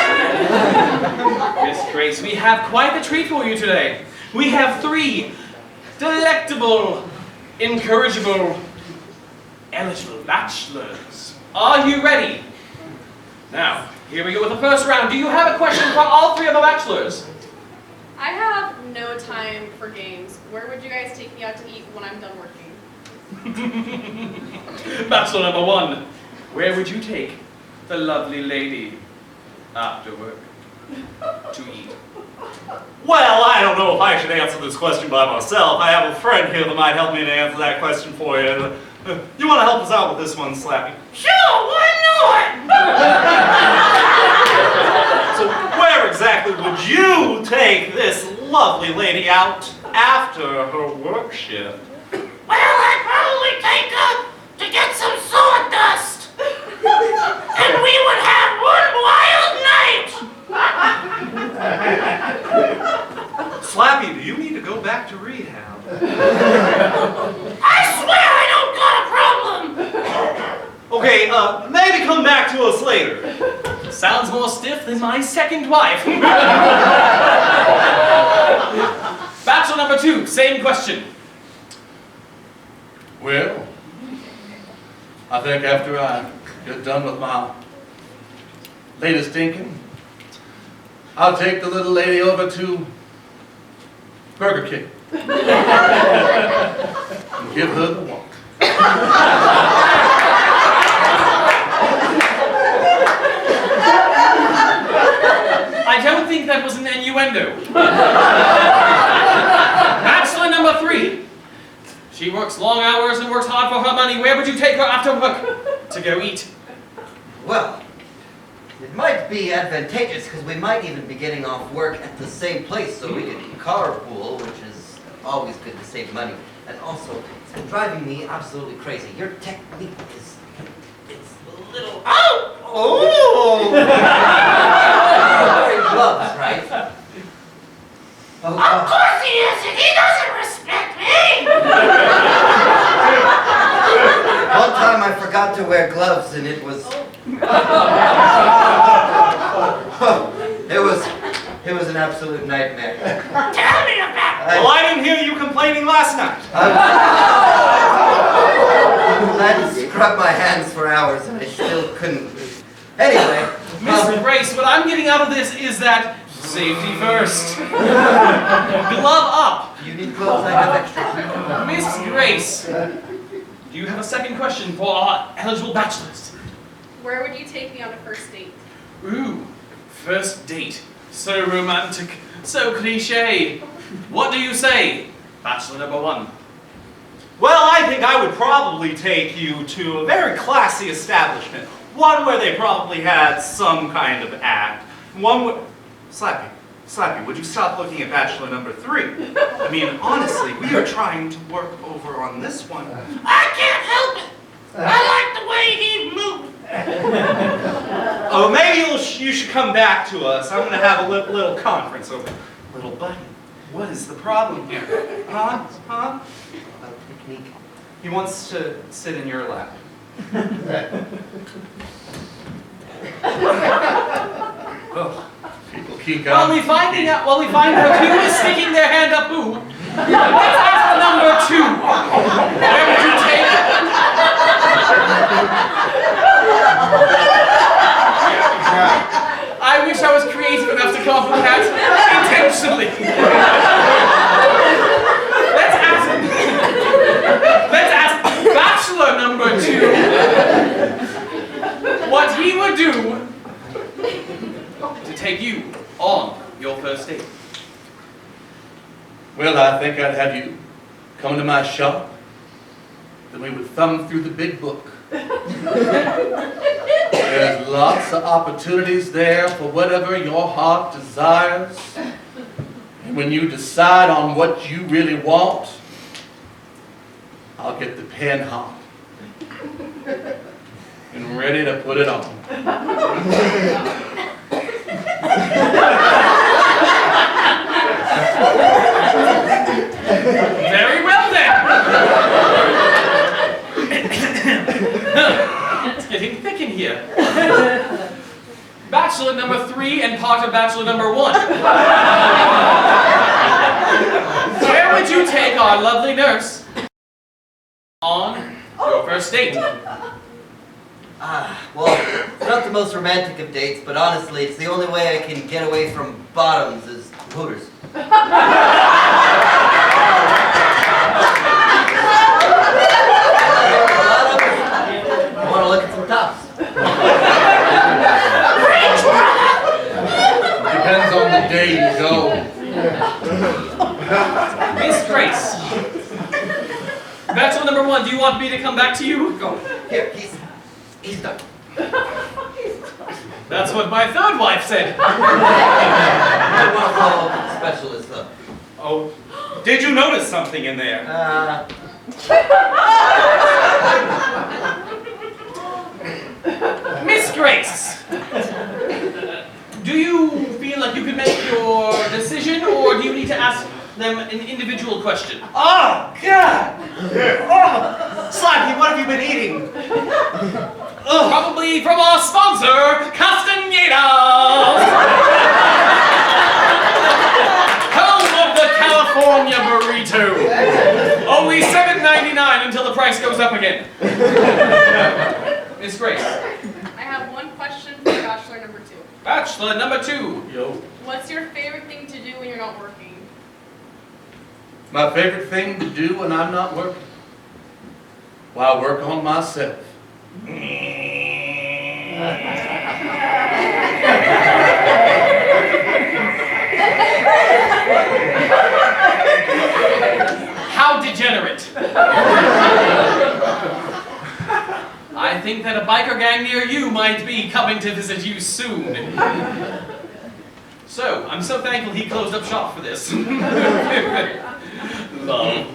Miss Grace, we have quite the treat for you today. We have 3 delectable, incorrigible, eligible bachelors. Are you ready? Now, here we go with the first round. Do you have a question for all 3 of the bachelors? I have no time for games. Where would you guys take me out to eat when I'm done working? Bachelor number 1, where would you take the lovely lady after work to eat? Well, I don't know if I should answer this question by myself. I have a friend here that might help me to answer that question for you. You want to help us out with this one, Slappy? Sure, why not? So where exactly would you take this lovely lady out after her work shift? Well, I'd probably take her to get some sawdust. And we would have one wild night. Slappy, do you need to go back to rehab? I swear I don't got a problem. Okay, maybe come back to us later. Sounds more stiff than my second wife. Bachelor number 2, same question. Well, I think after I get done with my latest thinking, I'll take the little lady over to Burger King and give her the walk. I don't think that was an innuendo. Bachelor number 3. She works long hours and works hard for her money. Where would you take her after work to go eat? Well, it might be advantageous because we might even be getting off work at the same place so we can carpool, which is always good to save money. And also, it's been driving me absolutely crazy. Your technique is Wearing gloves, right? Oh, Of course he isn't. He doesn't respect me. one time I forgot to wear gloves and it was... It was an absolute nightmare. Tell me about it. Well, I didn't hear you complaining last night. I had to scrub my hands for hours and I still couldn't. Anyway, Miss Grace, what I'm getting out of this is that safety first. Glove up. you need gloves, I have extra. Miss Grace, do you have a second question for our eligible bachelors? Where would you take me on a first date? Ooh, first date. So romantic, so cliche. What do you say, bachelor number one? Well, I think I would probably take you to a very classy establishment. One where they probably had some kind of act. One where... Slappy, would you stop looking at bachelor number 3? I mean, honestly, we are trying to work over on this one. I can't help it. I like the way he moves. Oh, maybe you should come back to us. I'm going to have a little conference over. Little buddy, what is the problem here? Huh? About technique. He wants to sit in your lap. Oh, people keep While we find out who is sticking their hand up who, let's ask number 2. Where would you take it? I wish I was creative enough to come up with that intentionally. Let's ask bachelor number 2 what he would do to take you on your first date. Well, I think I'd have you come to my shop, then we would thumb through the big book. There's lots of opportunities there for whatever your heart desires. And when you decide on what you really want, I'll get the pen hot and ready to put it on. Very well then. It's getting thick in here. Bachelor number 3 and part of bachelor number 1. Where would you take our lovely nurse on your first date? Well, it's not the most romantic of dates, but honestly, it's the only way I can get away from bottoms is Hooters. I want to look at some tops. Depends on the day you go. Miss Grace. Bachelor number 1, do you want me to come back to you? Go. Here, he's done. That's what my third wife said. I want to follow up with the specialist, though. Oh, did you notice something in there? Miss Grace, do you feel like you can make your decision, or do you need to ask them an individual question? Oh, God! Oh, Slappy, what have you been eating? Probably from our sponsor, Castaneda's! Home of the California burrito. Only $7.99 until the price goes up again. Miss Grace. I have one question for bachelor number 2. Bachelor number 2. Yo. What's your favorite thing to do when you're not working? My favorite thing to do when I'm not working? Well, I work on myself. How degenerate. I think that a biker gang near you might be coming to visit you soon. So, I'm so thankful he closed up shop for this. Love.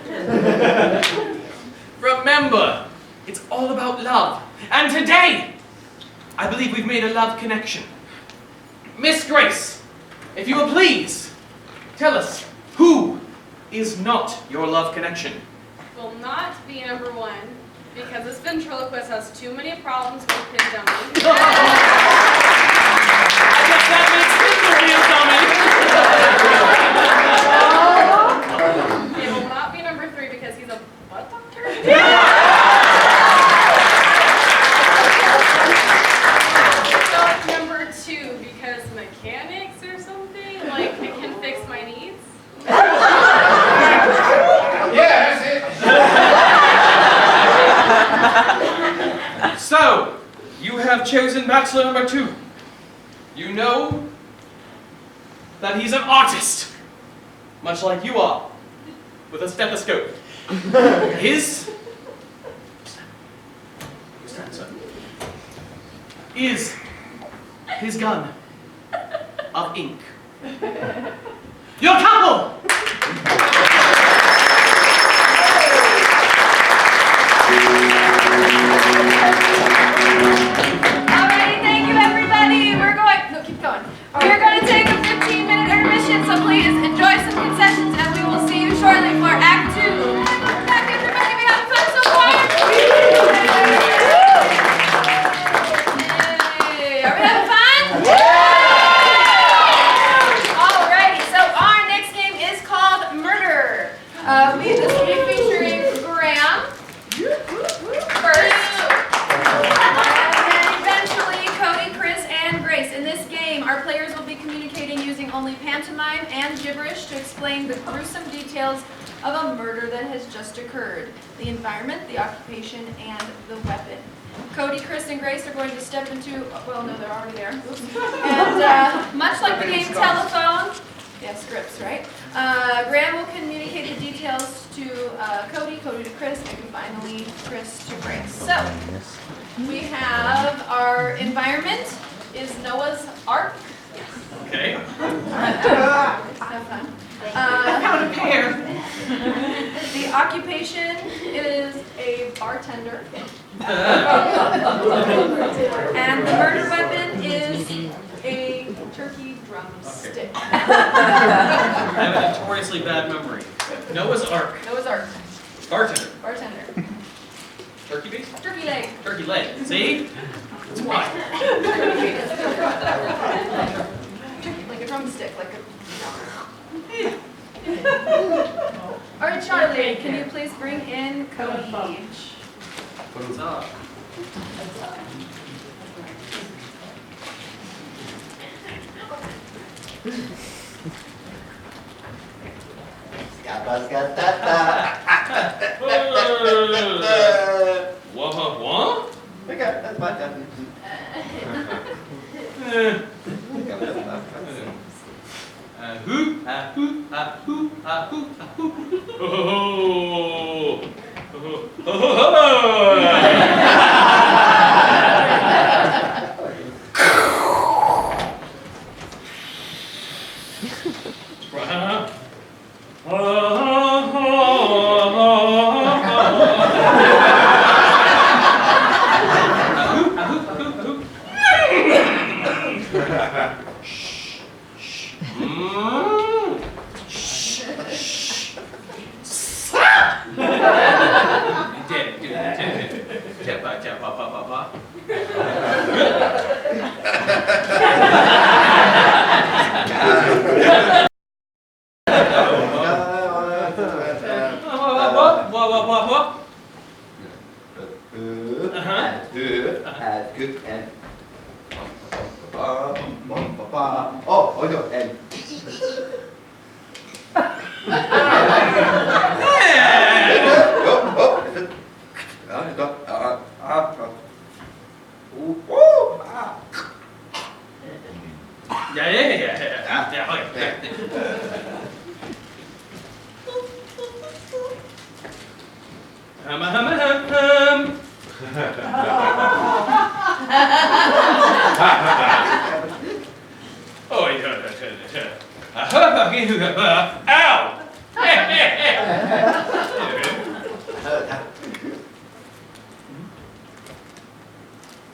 Remember, it's all about love. And today, I believe we've made a love connection. Miss Grace, if you will please, tell us who is not your love connection. Will not be number one, because this ventriloquist has too many problems with his dummy. I guess that makes him the real dummy. It will not be number three, because he's a butt doctor. So it's number two, because mechanics or something, like it can fix my needs. Yeah, that's it. So, you have chosen bachelor number 2. You know that he's an artist, much like you are, with a stethoscope. His is his gun of ink. Your couple! Alrighty, thank you everybody. We're going to take a 15-minute intermission, so please enjoy some concessions and we will see you shortly for Act 2. Back everybody, we having fun so far? Yay. Are we having fun? Alrighty, so our next game is called Murder. This will be featuring Graham first. In this game, our players will be communicating using only pantomime and gibberish to explain the gruesome details of a murder that has just occurred, the environment, the occupation, and the weapon. Cody, Chris, and Grace are going to step into, well, no, they're already there. Oops. And much like the game Telephone, yeah, scripts, right? Graham will communicate the details to Cody, Cody to Chris, and finally Chris to Grace. So, we have our environment is Noah's Ark. Okay. Have fun. Found a pair. The occupation is a bartender. And the murder weapon is a turkey drumstick. I have a notoriously bad memory. Noah's Ark. Noah's Ark. Bartender. Bartender. Turkey base? Turkey leg. Turkey leg. See? That's why. Like a drumstick, like a... All right, Charlie, can you please bring in Cody? What's up? What? Okay, that's fine.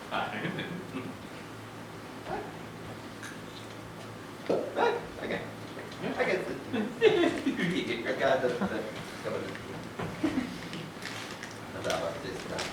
Okay. I guess I got the about this stuff.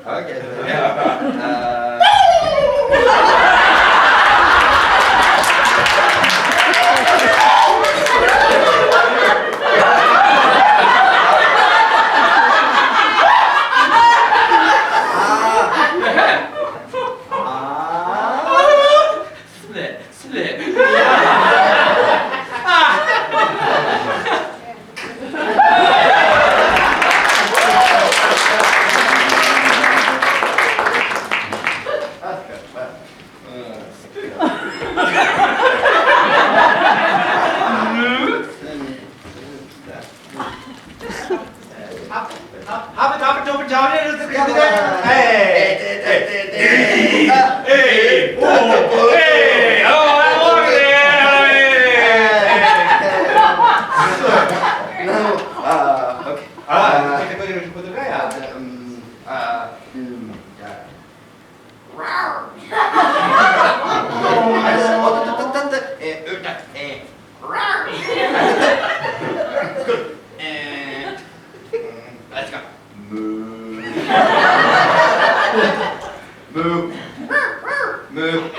Okay. Let's go. Moo. Moo. Moo.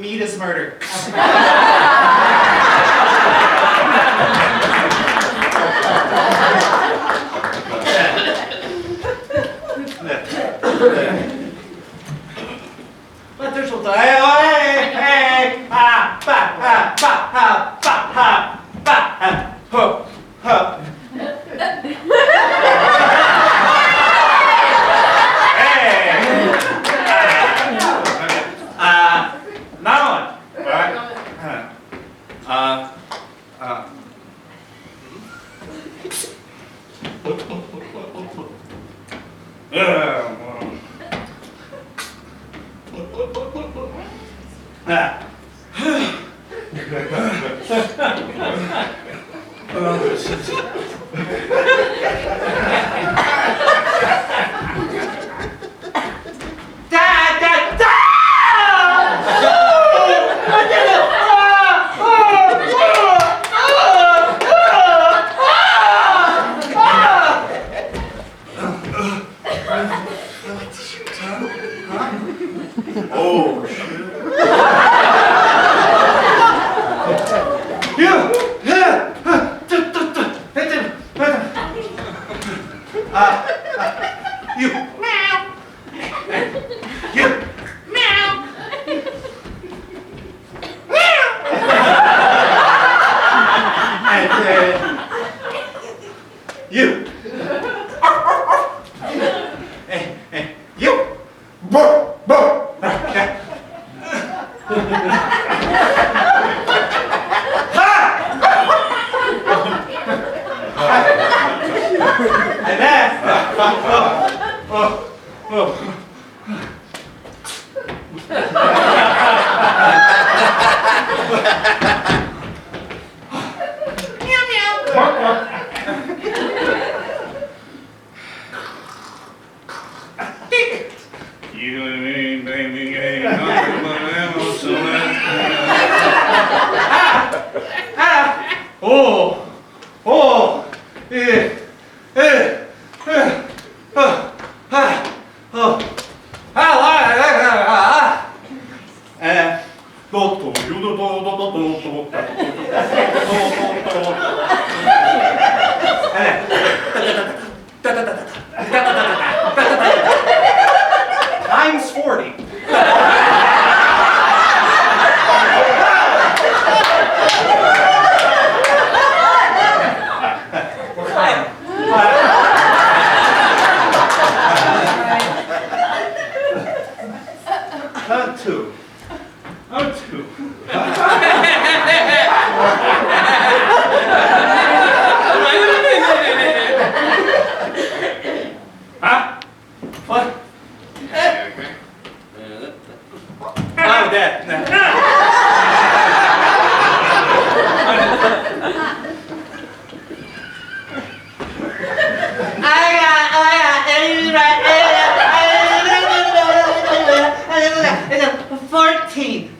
Meat is murder. Oh, shit. You. Meow. You. Meow. Meow. And you. And you. Burr, burr. And then, meow meow. You ain't baby ain't nothing but an so oh, oh, eh, eh, oh, times 40. Two. Oh, two. Huh? What? Oh, that. It's 14.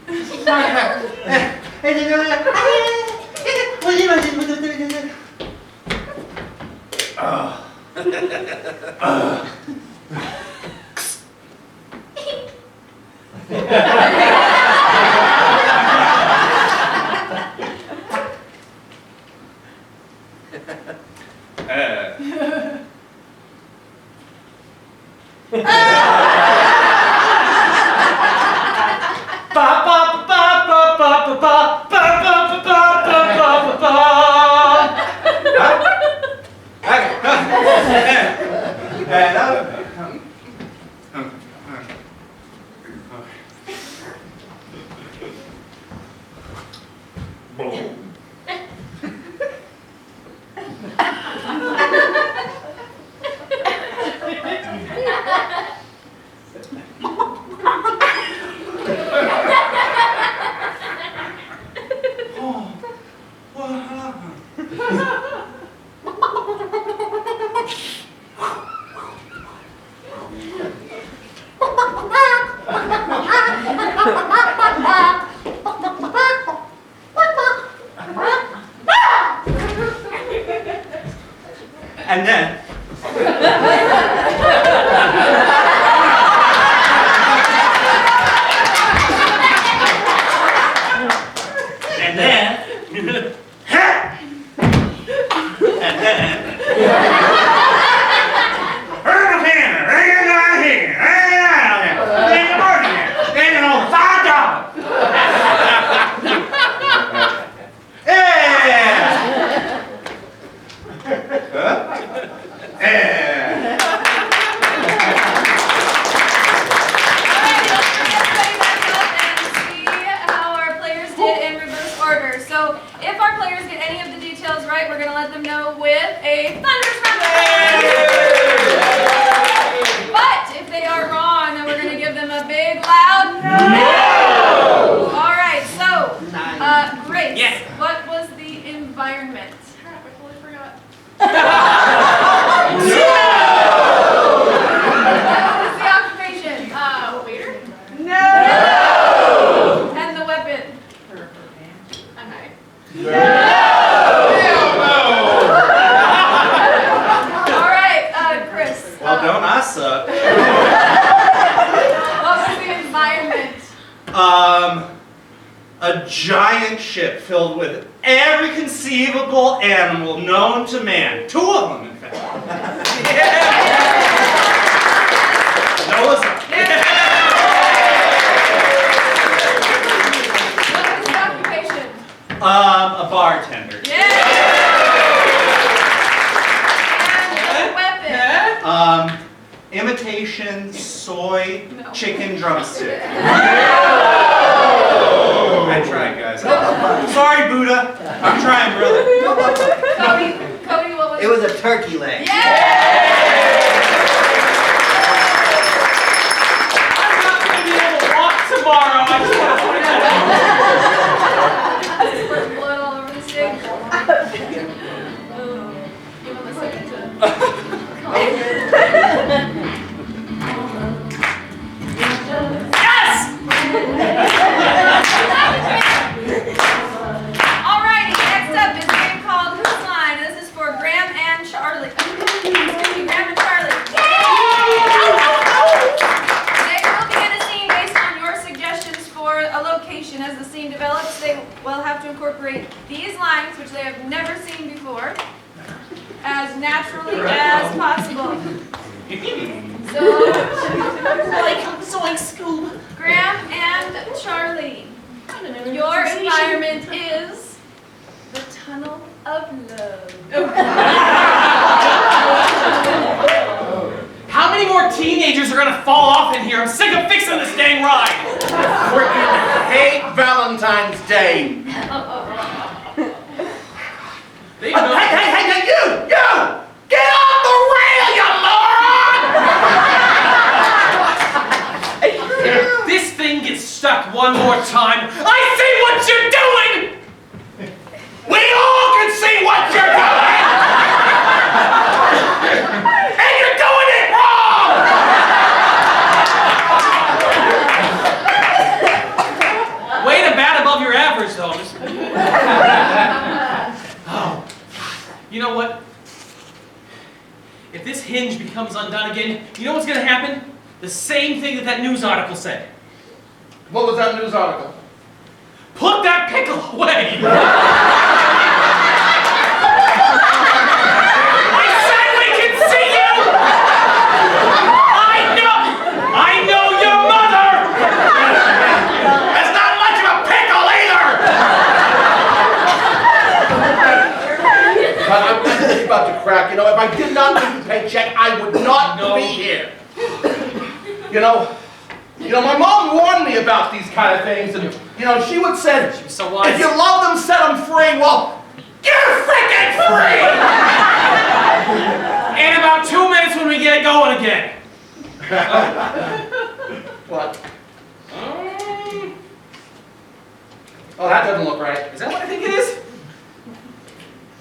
And then, volcano with a thunderous round. But if they are wrong, then we're going to give them a big loud no. All right, so Grace, Yes. what was the environment? Crap, I totally forgot. What was the occupation? Waiter? No. And the weapon? A knife. All right, Chris. Well, don't I suck? What was the environment? A giant ship filled with every conceivable animal known to man. 2 of them, in fact. Noah's Ark. What was the occupation? A bartender. Yeah. And the weapon? Imitation soy chicken drumstick. I tried, guys. Sorry, Buddha. I'm trying, really. Cody, what was It was a turkey leg. Yeah! I'm not going to be able to walk tomorrow. I just want to point that out. Blood all over the stage. Give him a second to... Yes! Alrighty, next up is a game called Whose Line? This is for Graham and Charlie. Graham and Charlie. They will begin a scene based on your suggestions for a location. As the scene develops, they will have to incorporate these lines, which they have never seen before, as naturally as possible. So, Like Zoink Scoob. Graham and Charlie, your environment is the Tunnel of Love. How many more teenagers are going to fall off in here? I'm sick of fixing this dang ride. Freaking hate Valentine's Day. They know. Hey, you! Get off the rail, you moron! This thing gets stuck one more time. I see what you're doing! We all can see what you're doing! And you're doing it wrong! Way to bat above your average, though. Oh. You know what? If this hinge becomes undone again, you know what's going to happen? The same thing that news article said. What was that news article? Put that pickle away! I said we can see you! I know your mother! That's not much of a pickle either! But I'm just about to crack. You know, if I did not get the paycheck, I would not be here. You know, my mom warned me about these kind of things, and she would say, She was so wise. if you love them, set them free. Well, you're freaking free! In about 2 minutes when we get going again. What? Oh, that doesn't look right. Is that what I think it is?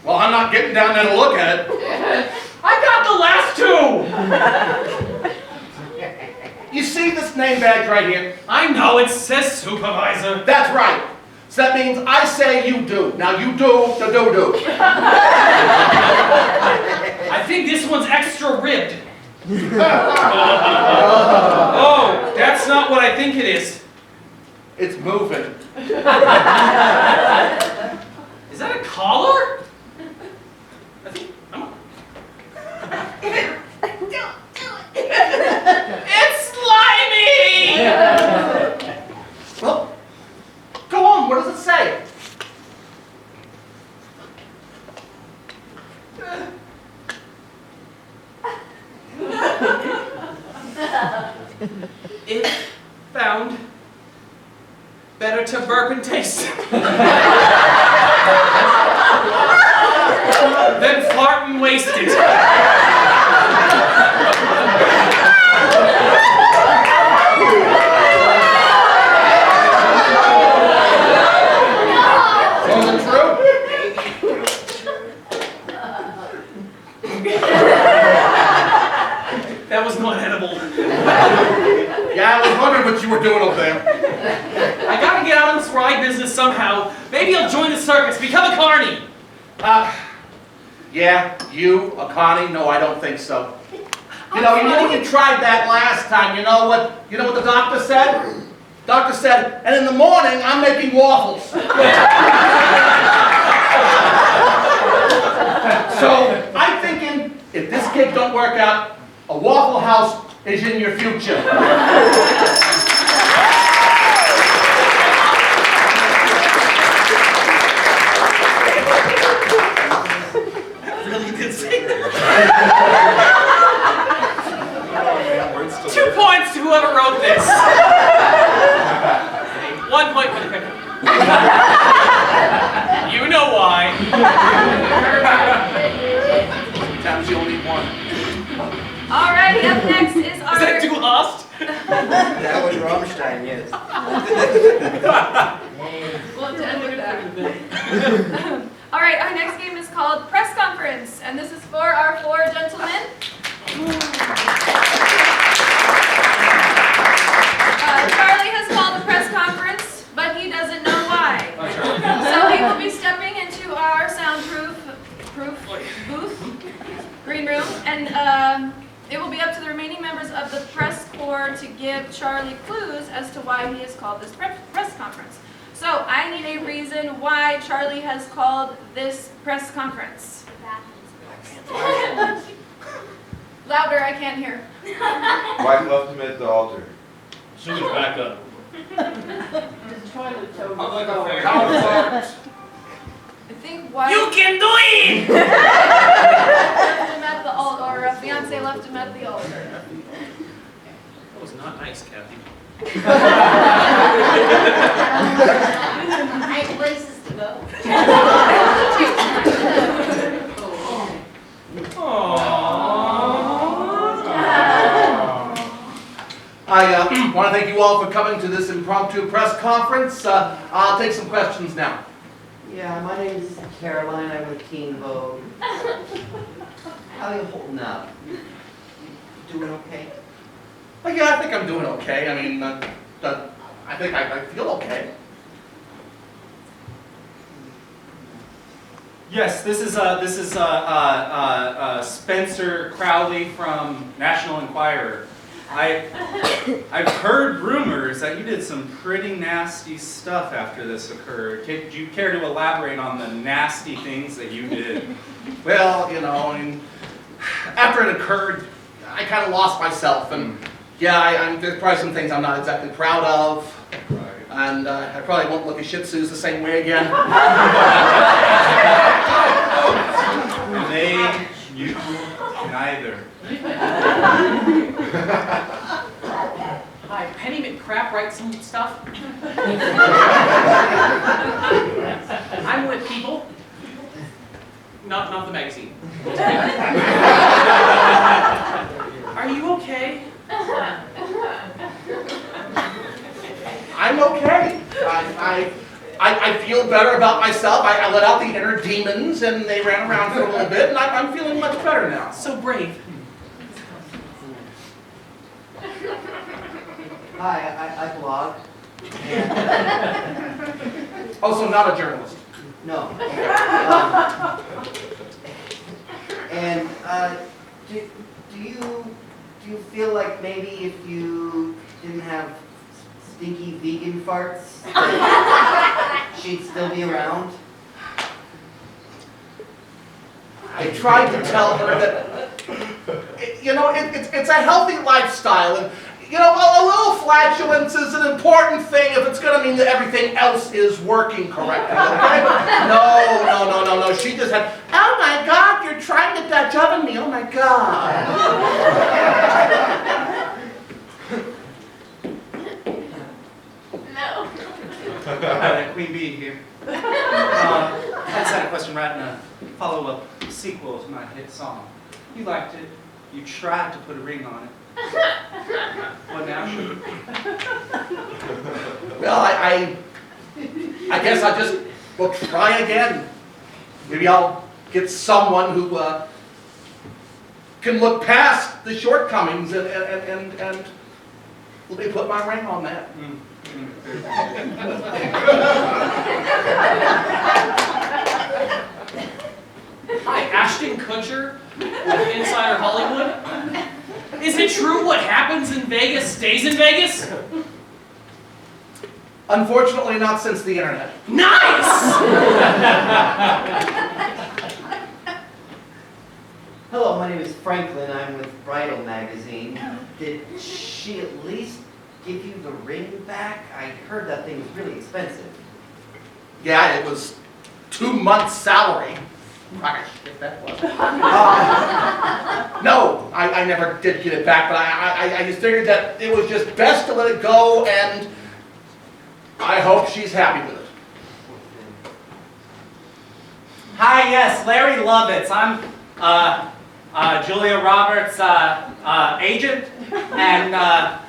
Well, I'm not getting down there to look at it. I got the last 2! You see this name badge right here? I know, it says supervisor. That's right. So that means I say you do. Now you do the do-do. I think this one's extra ribbed. Oh, that's not what I think it is. It's moving. Is that a collar? I think, It's slimy! Well, go on. What does it say? If found, better to burp and taste. Then fart and waste it. So the troupe? That was not edible. Yeah, I was wondering what you were doing over there. I gotta get out of this ride business somehow. Maybe I'll join the circus, become a carny. Yeah, you, a Connie? No, I don't think so. You know you tried that last time. You know what the doctor said? Doctor said, and in the morning I'm making waffles. So I'm thinking, if this gig don't work out, a Waffle House is in your future. Really did say that. 2 points to whoever wrote this. 1 point for the critic. You know why. Sometimes you only need one. Alrighty, up next is our... Is that too lost? That was Rammstein, yes. We'll end with that. Alright, our next game is called Press Conference, and this is for our 4 gentlemen. Charlie has called a press conference, but he doesn't know why. So he will be stepping into our soundproof booth, green room, and it will be up to the remaining members of the press corps to give Charlie clues as to why he has called this press conference. So I need a reason why Charlie has called this press conference. Louder, I can't hear. Wife left him at the altar. She was back up. I think why You can do it! left him at the altar, or a fiance left him at the altar. That was not nice, Kathy. I have places to go. I want to thank you all for coming to this impromptu press conference. I'll take some questions now. Yeah, my name's Caroline. I'm with Teen Vogue. How are you holding up? You doing okay? Well, yeah, I think I'm doing okay. I mean, I think I feel okay. Yes, this is Spencer Crowley from National Enquirer. I've heard rumors that you did some pretty nasty stuff after this occurred. Do you care to elaborate on the nasty things that you did? Well, you know, I mean, after it occurred, I kind of lost myself, and yeah, there's probably some things I'm not exactly proud of, and I probably won't look at Shih Tzus the same way again. They, you, neither. Hi, Penny McCrap writes some stuff. I'm with people. Not the magazine. Are you okay? I'm okay. I feel better about myself. I let out the inner demons, and they ran around for a little bit, and I'm feeling much better now. So brave. Hi, I blog. Also, not a journalist. No. And do you feel like maybe if you didn't have stinky vegan farts, that she'd still be around? I tried to tell her that, you know, it's a healthy lifestyle, and you know, a little flatulence is an important thing if it's going to mean that everything else is working correctly, okay? No. She just had, oh my God, you're trying to Dutch oven me, oh my God. No. Queen Bee here. I just had a question right now. Follow-up sequel. my hit song. You liked it. You tried to put a ring on it. What now, sugar? Well, I guess I just will try again. Maybe I'll get someone who can look past the shortcomings and let me put my ring on that. Hi, Ashton Kutcher with Insider Hollywood. Is it true what happens in Vegas stays in Vegas? Unfortunately, not since the internet. Nice! Hello, my name is Franklin. I'm with Bridal Magazine. Did she at least give you the ring back? I heard that thing was really expensive. Yeah, it was 2 months' salary. Gosh, if that was. No, I never did get it back, but I just figured that it was just best to let it go, and I hope she's happy with it. Hi, yes, Larry Lovitz. I'm Julia Roberts' agent, and I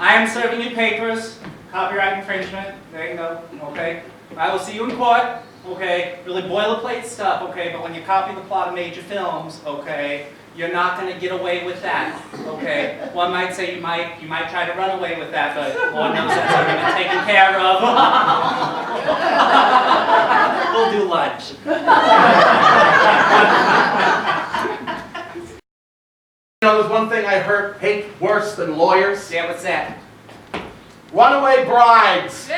am serving you papers, copyright infringement. There you go. Okay. I will see you in court. Okay, really boilerplate stuff, okay, but when you copy the plot of major films, okay, you're not going to get away with that, okay? One might say you might try to run away with that, but Lord knows that's already been taken care of. We'll do lunch. You know, there's one thing I hate worse than lawyers. Yeah, what's that? Runaway brides.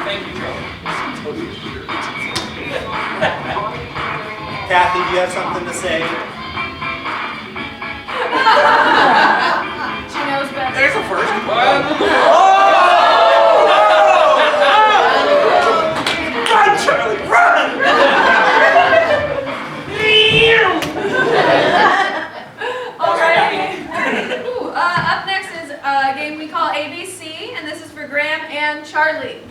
Thank you, Joe. Kathy, do you have something to say? She knows better. There's a first. Run, Charlie, run! All right. Up next is a game we call ABC, and this is for Graham and Charlie.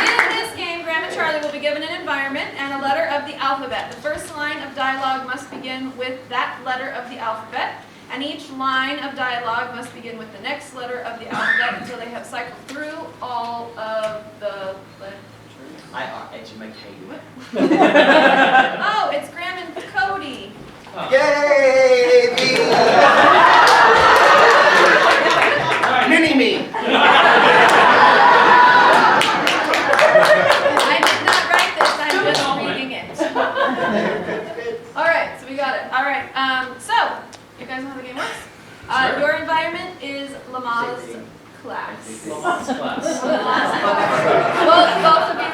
In this game, Graham and Charlie will be given an environment and a letter of the alphabet. The first line of dialogue must begin with that letter of the alphabet, and each line of dialogue must begin with the next letter of the alphabet until they have cycled through all of the letters. I educate you. Oh, it's Graham and Cody. Yay! Mini-me. I did not write this, I'm just reading it. All right, so we got it. All right, so, you guys know how the game works? Sure. Your environment is Lama's class. Lamont's class. Well, both of you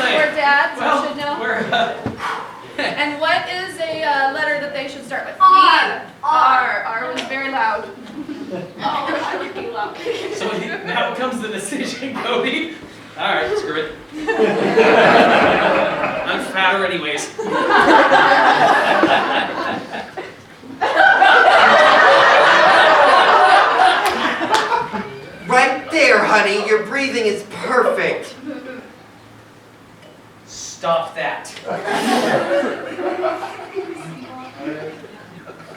say, were dads, well, you should know. we're, And what is a letter that they should start with? R. R. R was very loud. Oh, I would be loud. So now comes the decision, Cody. All right, screw it. I'm fatter anyways. Right there, honey. Your breathing is perfect. Stop that.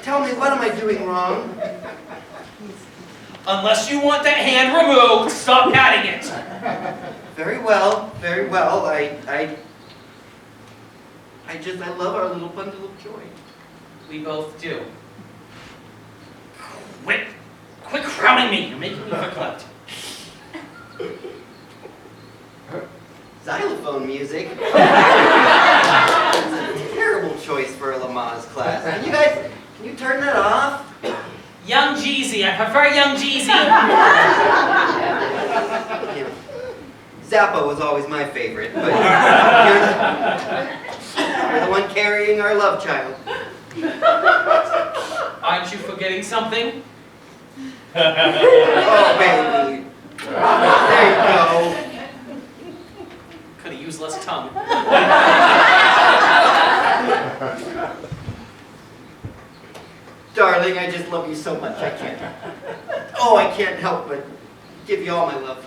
Tell me, what am I doing wrong? Unless you want that hand removed, stop patting it. Very well, very well. I love our little bundle of joy. We both do. Quit crowding me. You're making me verklempt. Xylophone music. It's a terrible choice for a Lamaze class. Can you turn that off? Young Jeezy. I prefer Young Jeezy. Zappa was always my favorite, but you're the one carrying our love child. Aren't you forgetting something? Oh, baby. There you go. Could have used less tongue. darling. I just love you so much. I can't. Oh, I can't help but give you all my love.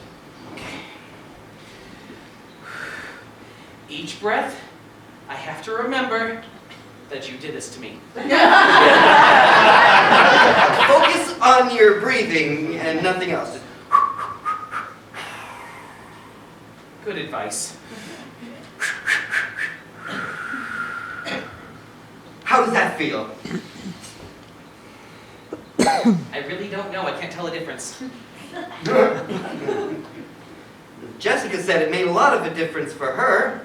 Each breath, I have to remember that you did this to me. Focus on your breathing and nothing else. Just Good advice. how does that feel? I really don't know. I can't tell the difference. Jessica said it made a lot of a difference for her.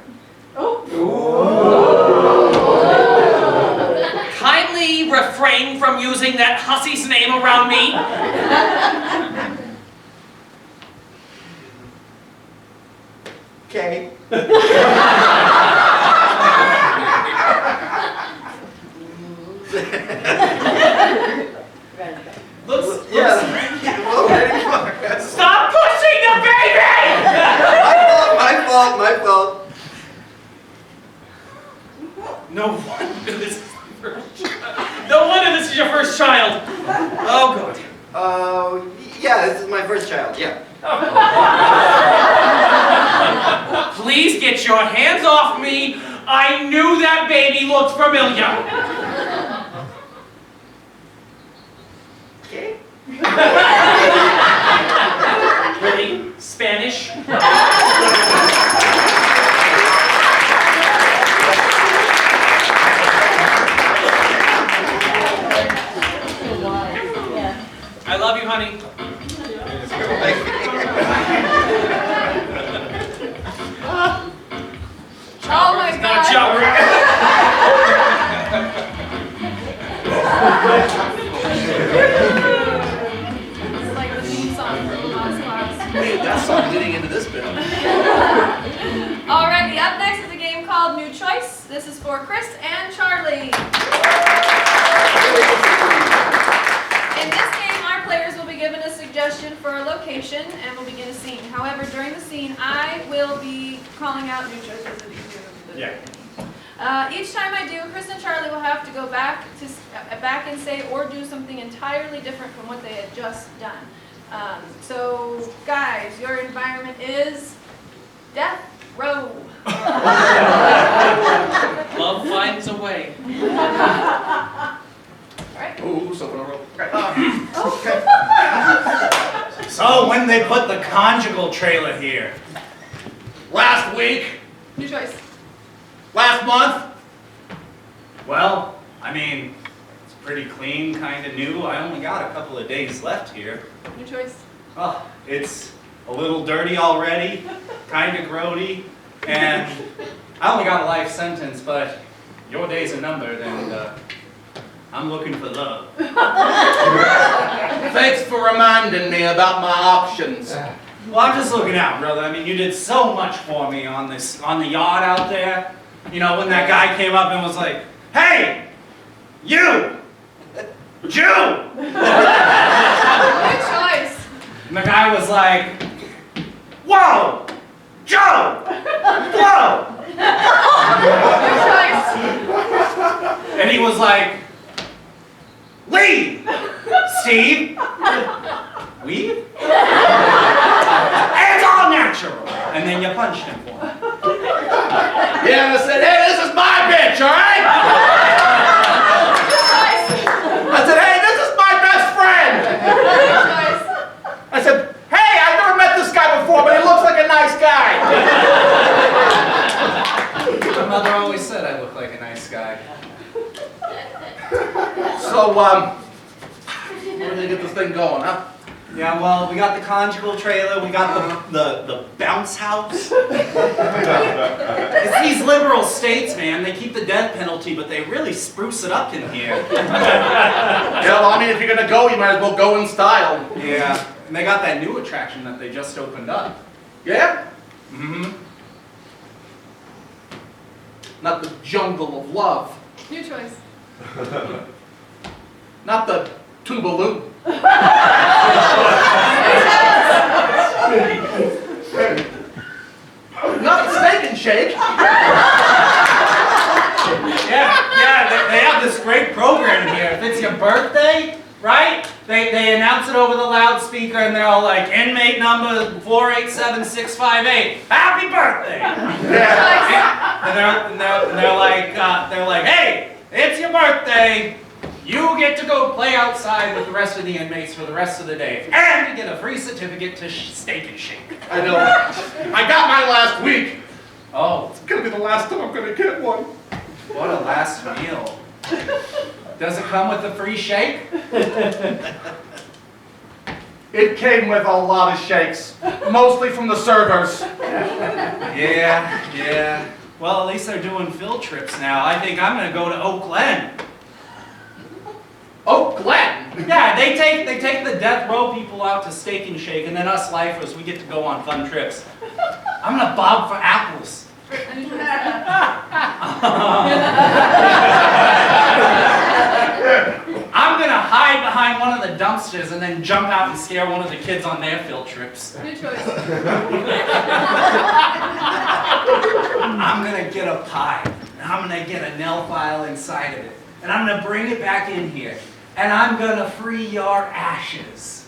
Kindly refrain from using that hussy's name around me. Okay. Stop pushing the baby! My fault. No wonder this is your first child. No wonder this is your first child. Oh, God. Yeah, this is my first child, yeah. Please get your hands off me. I knew that baby looked familiar. Okay. Really? Spanish? I love you, honey. Oh my Not God. It's like the theme song from last class. Wait, that song getting into this bit. Alrighty, up next is a game called New Choice. This is for Chris and Charlie. In this game, our players will be given a suggestion for a location and will begin a scene. However, during the scene, I will be calling out new choices that you do. Yeah. Each time I do, Chris and Charlie will have to go back and say or do something entirely different from what they had just done. So, guys, your environment is death row. Love finds a way. Alright. Ooh, something on roll. So when they put the conjugal trailer here? Last week, New choice. last month, Well, I mean, it's pretty clean, kind of new. I only got a couple of days left here. New choice. Oh, it's a little dirty already, kind of grody, and I only got a life sentence, but your days are numbered, and I'm looking for love. thanks for reminding me about my options. Well, I'm just looking out, brother. I mean, you did so much for me on the yacht out there. You know, when that guy came up and was like, "Hey, you, Jew!" New choice. And the guy was like, "Whoa, Joe, whoa!" New choice. And he was like, "Leave, Steve." Weave? It's all natural. And then you punched him for it. Yeah, I said, hey, this is my bitch, all right? I said, hey, this is my best friend. I said, hey, I've never met this guy before, but he looks like a nice guy. My mother always said I look like a nice guy. So, we're gonna get this thing going, huh? Yeah, well, we got the conjugal trailer, we got the bounce house. It's these liberal states, man. They keep the death penalty, but they really spruce it up in here. Yeah, well, I mean, if you're gonna go, you might as well go in style. Yeah, and they got that new attraction that they just opened up. Yeah? Mm-hmm. Not the jungle of love. New choice. Not the Tubaloo. Not the Steak and Shake. Yeah, they have this great great program here. If it's your birthday, right? They announce it over the loudspeaker and they're all like, inmate number 487658, happy birthday! and they're like, hey, it's your birthday. You get to go play outside with the rest of the inmates for the rest of the day. And you get a free certificate to Steak and Shake. I know. I got mine last week. Oh. It's gonna be the last time I'm gonna get one. What a last meal. Does it come with a free shake? It came with a lot of shakes, mostly from the servers. Yeah. Well, at least they're doing field trips now. I think I'm gonna go to Oak Glen. Oak Glen? Yeah, they take the death row people out to Steak and Shake, and then us lifers, we get to go on fun trips. I'm gonna bob for apples. I'm gonna hide behind one of the dumpsters and then jump out and scare one of the kids on their field trips. Good choice. I'm gonna get a pie, and I'm gonna get a nail file inside of it, and I'm gonna bring it back in here, and I'm gonna free your ashes.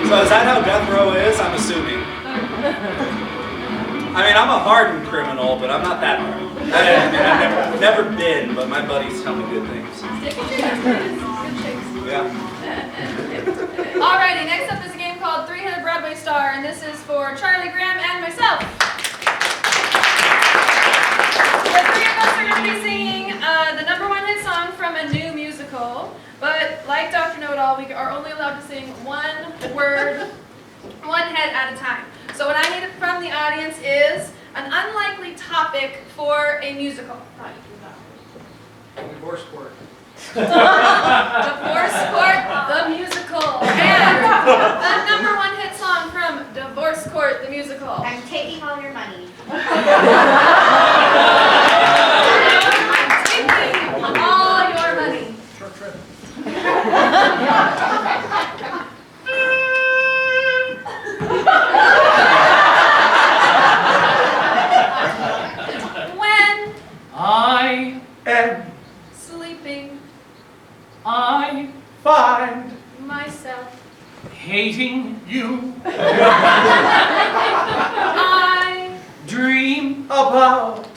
So is that how death row is? I'm assuming. I mean, I'm a hardened criminal, but I'm not that hardened. I've never been, but my buddies tell me good things. Yeah. Alrighty, next up is a game called Three-Headed Broadway Star, and this is for Charlie Graham and myself. The three of us are going to be singing the #1 hit song from a new musical, but like Dr. Know-It-All, we are only allowed to sing one word, one head at a time. So what I need from the audience is an unlikely topic for a musical. Divorce court. Divorce Court, the musical. And the #1 hit song from Divorce Court, the musical. I'm taking all your money. I'm taking all your money. Short trip. When I And sleeping, I find myself, hating you I dream about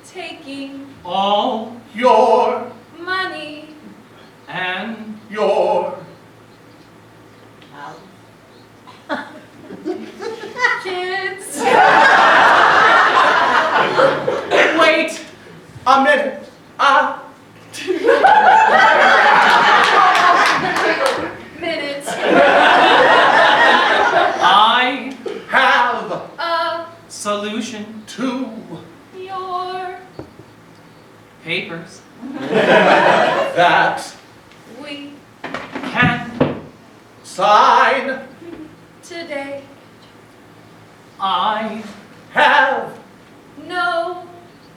taking all your money. and your Kids. wait. a minute. Minutes. I Have Of solution to your papers that we can sign. today. I Have No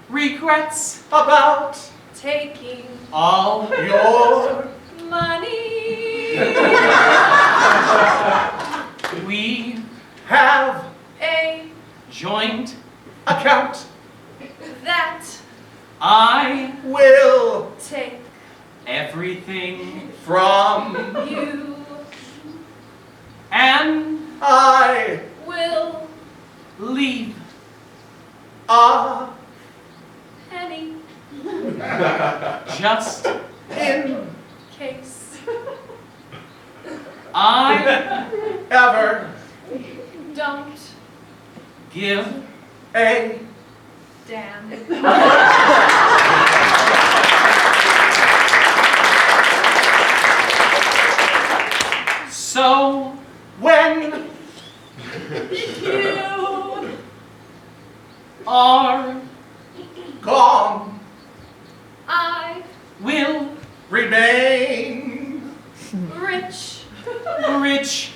regrets about taking all your money. we have A joint account. that I Will take everything from you and I will leave a penny just in case I ever don't give a damn. so when You are gone I will remain rich rich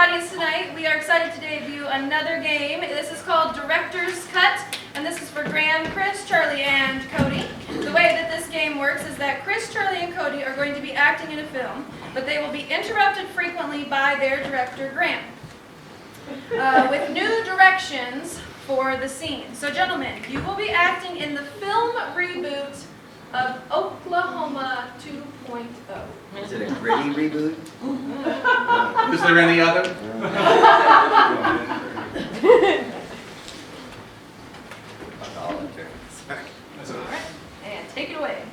audience tonight. We are excited to debut another game. This is called Director's Cut, and this is for Graham, Chris, Charlie, and Cody. The way that this game works is that Chris, Charlie, and Cody are going to be acting in a film, but they will be interrupted frequently by their director, Graham, with new directions for the scene. So gentlemen, you will be acting in the film reboot of Oklahoma 2.0. Is it a gritty reboot? Is there any other? Alright, and take it away.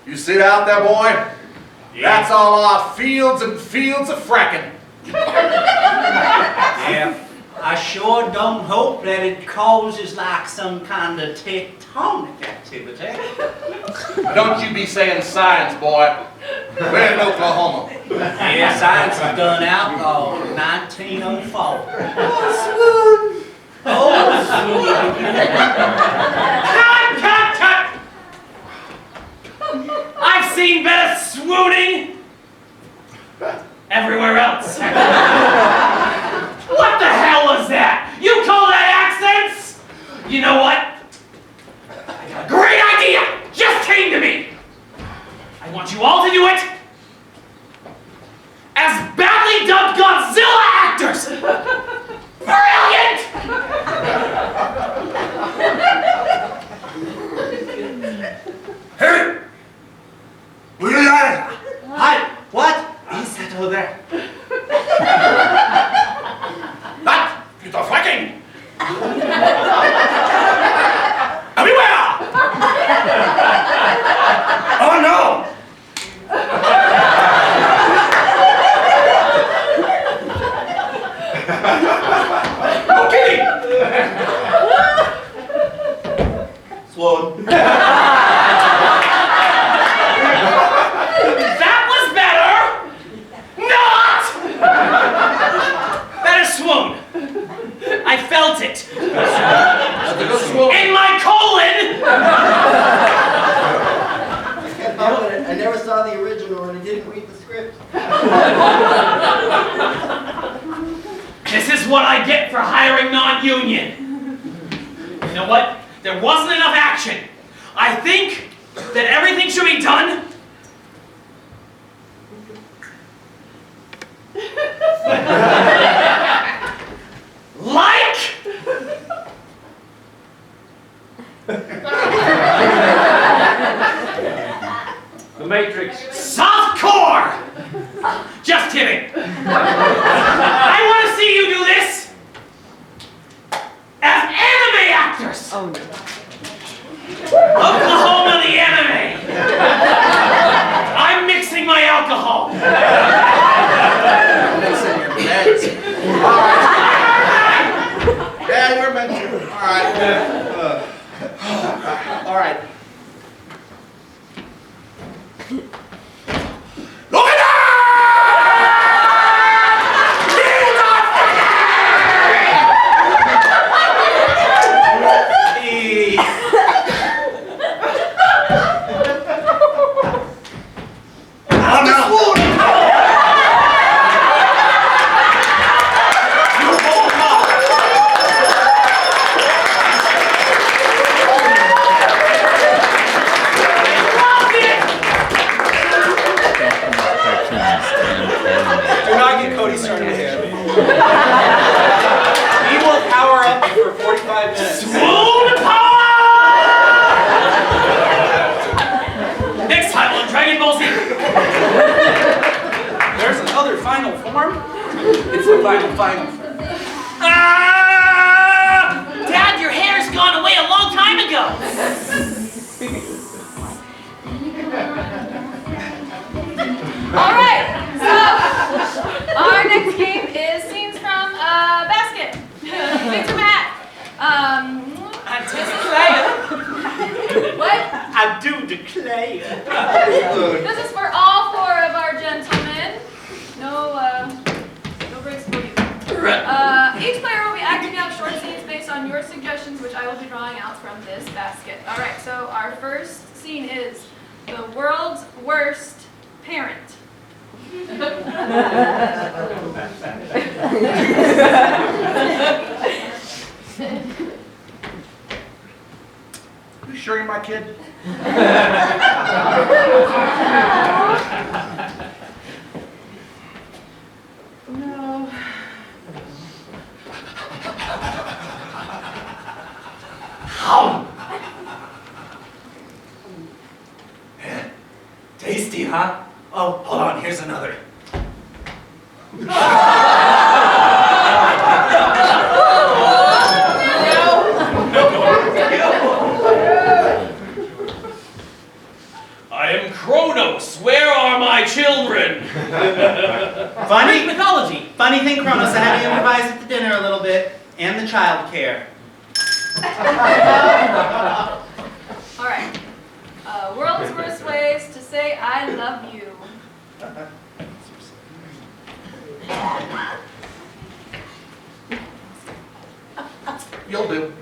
You see out there, boy? That's all our fields and fields of fracking. Yeah, I sure don't hope that it causes like some kind of tectonic activity. Don't you be saying science, boy. We're in Oklahoma. Yeah, science was done out in 1904. Cut! I've seen better swooning everywhere else. What the hell was that? You call that accents? You know what? I got a great idea! Just came to me! I want you all to do it as badly dubbed Godzilla actors! Brilliant! Hey! Hi, what? Is that over there? That is the fracking. Everywhere! Oh no! No kidding! Sloan. That was better! Not! That is swoon. I felt it. In my colon! I never saw the original and I didn't read the script. This is what I get for hiring non-union. You know what? There wasn't enough action. I think that everything should be done like The Matrix. softcore. Just kidding. I want to see you do this as anime actors. Oh no. Oklahoma the anime. I'm mixing my alcohol. Yeah, we're meant to. All right. All right. Look at that! Do not get Cody started with him. He will power up for 45 minutes. Swoon power! Next time on Dragon Ball Z. There's another final form. It's the final form. Dad, your hair's gone away a long time ago. Alright, so our next game is scenes from Basket. Victor Matt. What? I do declare. This is for all four of our gentlemen. No breaks for you. Each player will be acting out short scenes based on your suggestions, which I will be drawing out from this basket. Alright, so our first scene is the world's worst parent. You sure you're my kid? No. Tasty, huh? Oh, hold on, here's another. I am Kronos. Where are my children? Funny mythology. Funny thing, Kronos, I had to improvise at the dinner a little bit, and the child care. All right. World's worst ways to say I love you. You'll do.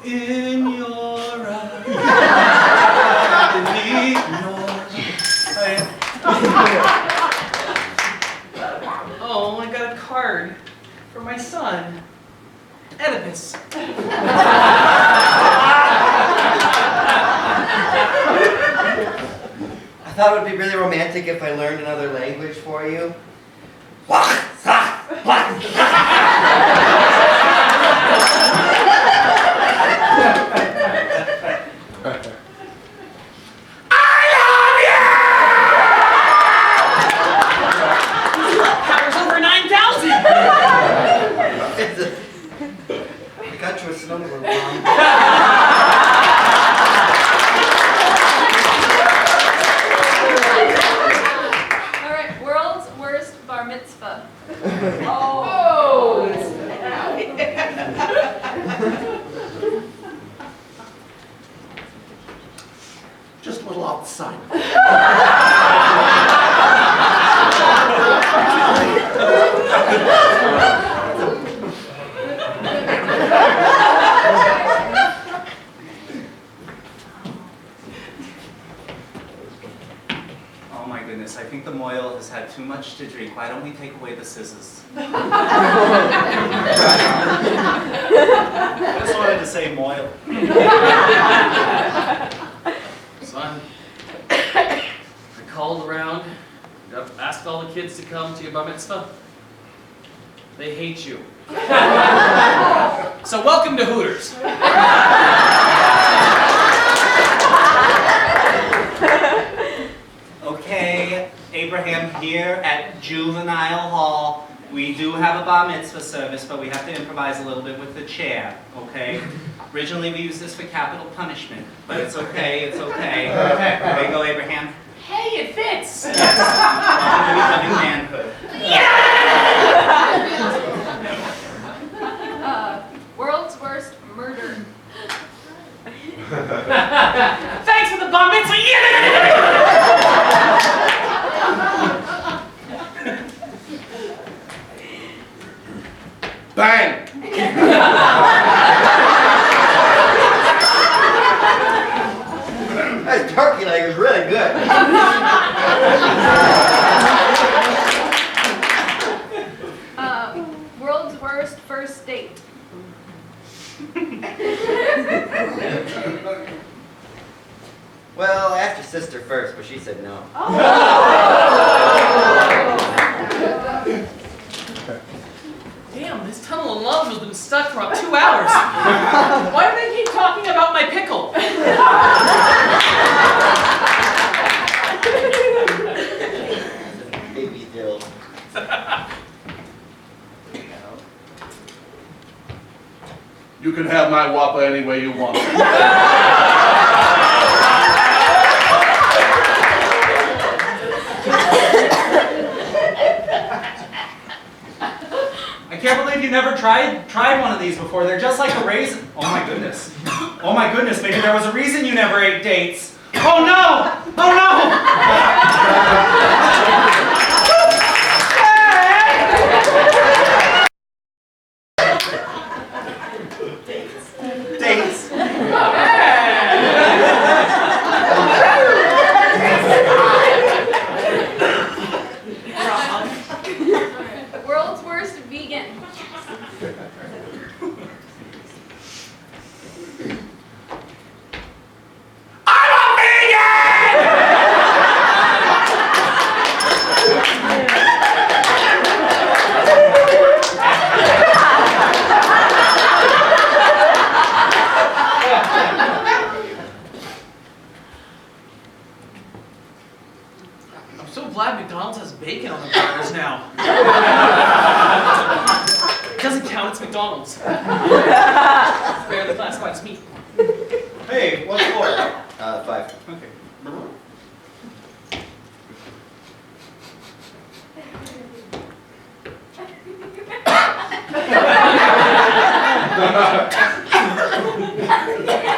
In your eyes, beneath your eyes. Oh, I got a card for my son, Oedipus. I thought it would be really romantic if I learned another language for you. Power's over 9,000! I got you a snow globe, Mom. All right. World's worst bar mitzvah. Just a little outside. Oh my goodness, I think the Moyle has had too much to drink. Why don't we take away the scissors? I just wanted to say Moyle. Son, I called around, asked all the kids to come to your bar mitzvah. They hate you. So welcome to Hooters. Okay, Abraham, here at Juvenile Hall, we do have a bar mitzvah service, but we have to improvise a little bit with the chair, okay? Originally, we used this for capital punishment, but it's okay, it's okay. There you go, Abraham. Hey, it fits! Yes, welcome to becoming manhood. World's worst murder. Thanks for the bar mitzvah! Bang! That turkey leg is really good. World's worst first date. Well, I asked your sister first, but she said no. Damn, this tunnel of love has been stuck for about 2 hours. Why do they keep talking about my pickle? Baby Dill. You can have my Whopper any way you want. I can't believe you never tried one of these before. They're just like a raisin. Oh my goodness. Oh my goodness, maybe there was a reason you never ate dates. Oh no! Oh no! Dates. bacon on the burgers now. It doesn't count, it's McDonald's. It's barely classified as meat. Hey, what floor? 5. Okay.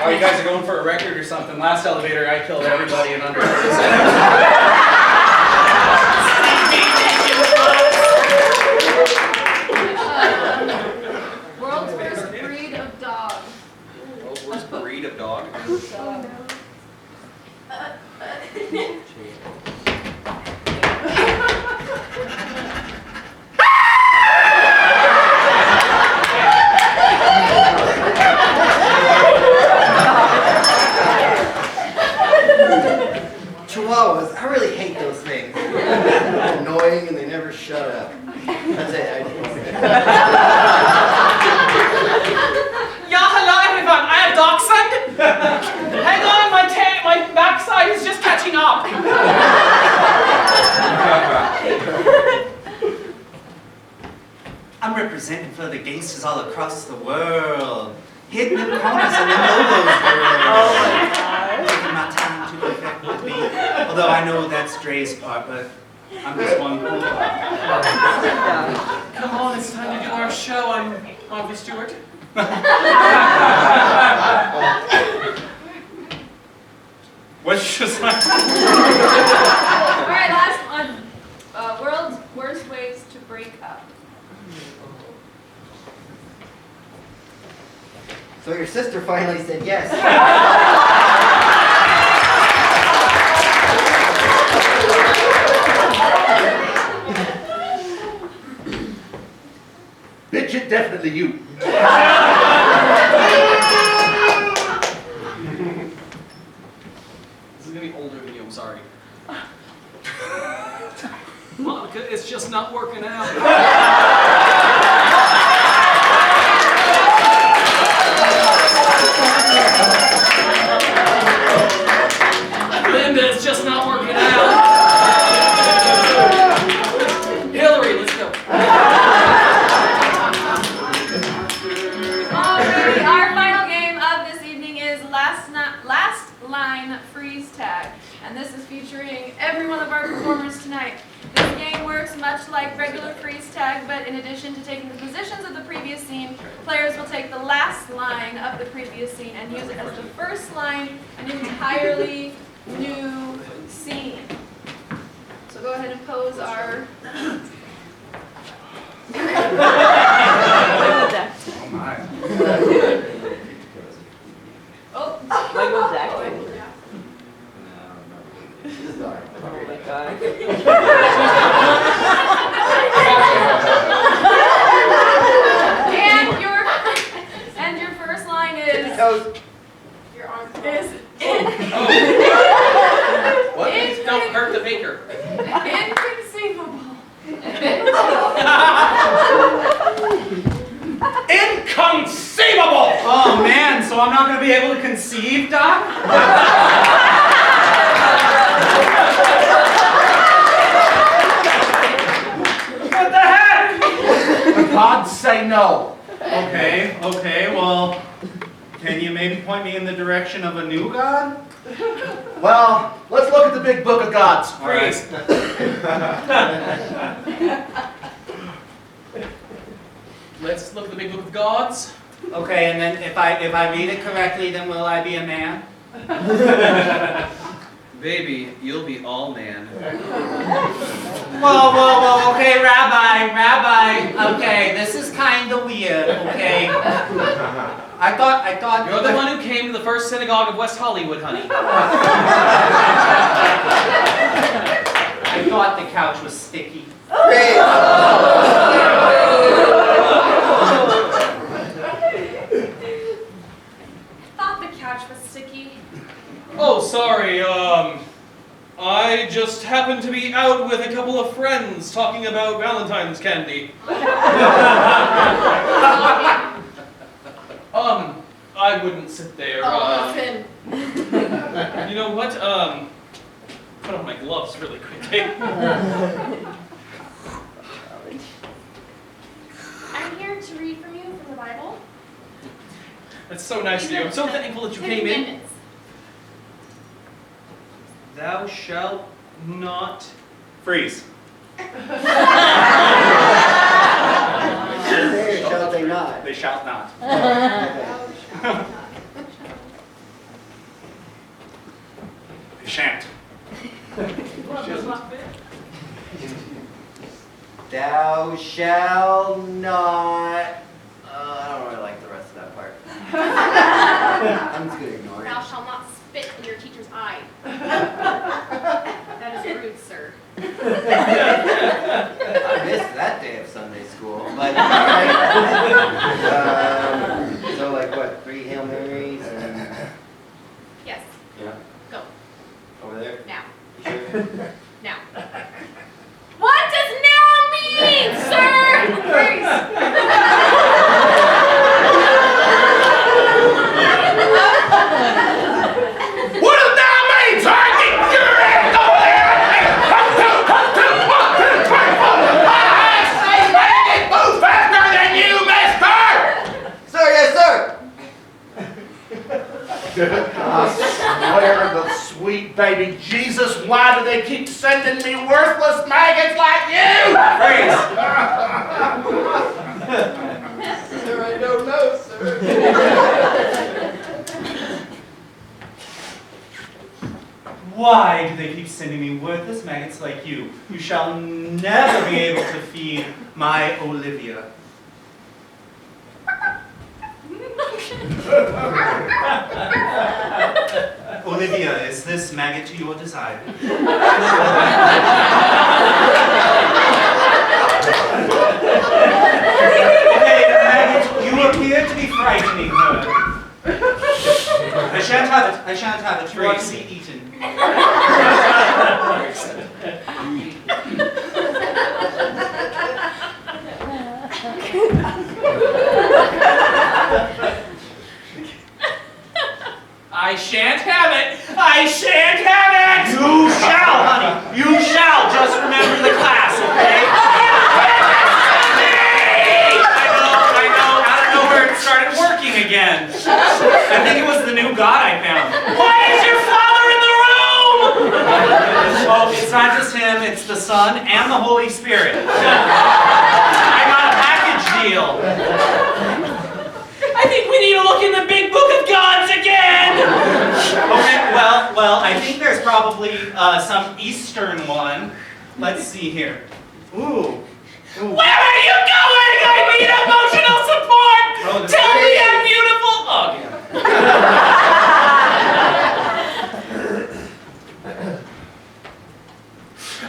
Oh, you guys are going for a record or something? Last elevator, I killed everybody in under 30 seconds. World's worst breed of dog. World's worst breed of dog? Chihuahuas, I really hate those things. They're annoying and they never shut up. That's it. Yeah, hello everyone, I have dachshund. Hang on, my backside is just catching up. I'm representing for the gangsters all across the world. Hidden in corners and in Lolo's world. Oh my God. Taking my time to perfect the beat. Although I know that's Dre's part, but I'm just one cool part. Come on, it's time to do our show. I'm Martha Stewart. What's just like... Alright, last one. World's worst ways to break up. So your sister finally said yes. Bitch, it definitely you. This is gonna be older than you, I'm sorry. Monica, it's just not working out. Linda, it's just not working out. Hillary, let's go. Alrighty, our final game of this evening is last line freeze tag. And this is featuring every one of our performers tonight. This game works much like regular freeze tag, but in addition to taking the positions of the previous scene, players will take the last line of the previous scene and use it as the first line in an entirely new scene. So go ahead and pose our... Oh my. Oh, and your first line is Your arm is What? Don't hurt the baker. inconceivable. Inconceivable! Oh man, so I'm not going to be able to conceive, Doc? What the heck? The gods say no. Okay, well, can you maybe point me in the direction of a new god? Well, let's look at the big book of gods. All right. Let's look at the big book of gods. Okay, and then if I read it correctly, then will I be a man? Baby, you'll be all man. Whoa, okay, Rabbi, okay, this is kind of weird, okay? I thought You're the one who came to the first synagogue of West Hollywood, honey. I thought the couch was sticky. Thought the couch was sticky. Oh, sorry, I just happened to be out with a couple of friends talking about Valentine's candy. I wouldn't sit there. Oh, listen. You know what? Put on my gloves really quickly. Bible. That's so nice of you. I'm so thankful that you came in. Minutes. Thou shalt not freeze. Shall they not? They shall not. They shan't. Thou shalt not. I don't really like the rest of that part. I'm just gonna ignore it. Thou shalt not spit in your teacher's eye. That is rude, sir. I missed that day of Sunday school, but alright. So like what, 3 Hail Marys and Yes. yeah, Go. over there? Now. You sure? Now. What does now mean, sir? Grace. What does that mean, sir? Get your ass over there! Hey, come to, 24. Move faster than you, mister! Sir, yes, sir! Swear to the sweet baby Jesus, why do they keep sending me worthless maggots like you? Sir, I don't know, sir. Why do they keep sending me worthless maggots like you? You shall never be able to feed my Olivia. Olivia, is this maggot to your desire? Okay, maggot, you appear to be frightening her. I shan't have it. I shan't have it. You are to be eaten. I shan't have it. I shan't have it. You shall, honey. You shall. Just remember the class, okay? I know. Out of nowhere, it started working again. I think it was the new god I found. Why is your father in the room? Oh, it's not just him. It's the Son and the Holy Spirit. I got a package deal. I think we need to look in the big book of gods again. Okay, well, I think there's probably some Eastern one. Let's see here. Ooh. Where are you going? I need emotional support. Oh, Tell me I'm beautiful. Oh, yeah.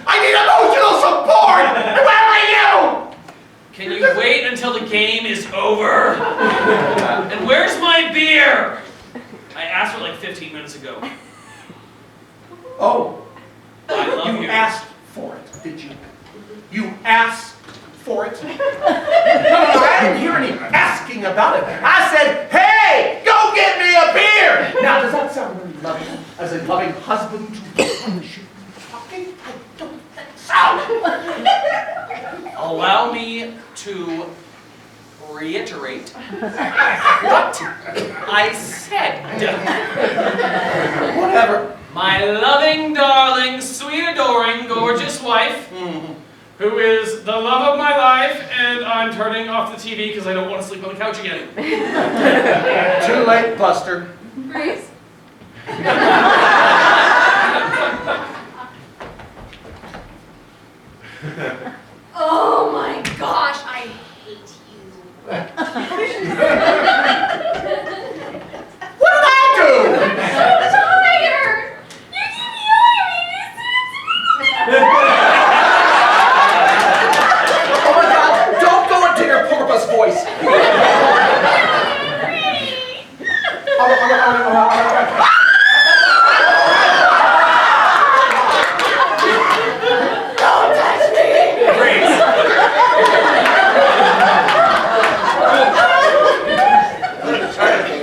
I need emotional support! Where are you? Can you wait until the game is over? And where's my beer? I asked for like 15 minutes ago. Oh, I love you you. asked for it, did you? You asked for it? No, I didn't hear any asking about it. I said, hey, go get me a beer! Now, does that sound really loving? As a loving husband to punish you talking? I don't think so. Allow me to reiterate what I said. Whatever. My loving, darling, sweet, adoring, gorgeous wife, who is the love of my life, and I'm turning off the TV because I don't want to sleep on the couch again. Too late, Buster. Grace. Oh my gosh, I hate you. What did I do? Tired! You keep yelling at me. Oh my God, don't go into your porpoise voice. Don't touch me! Grace.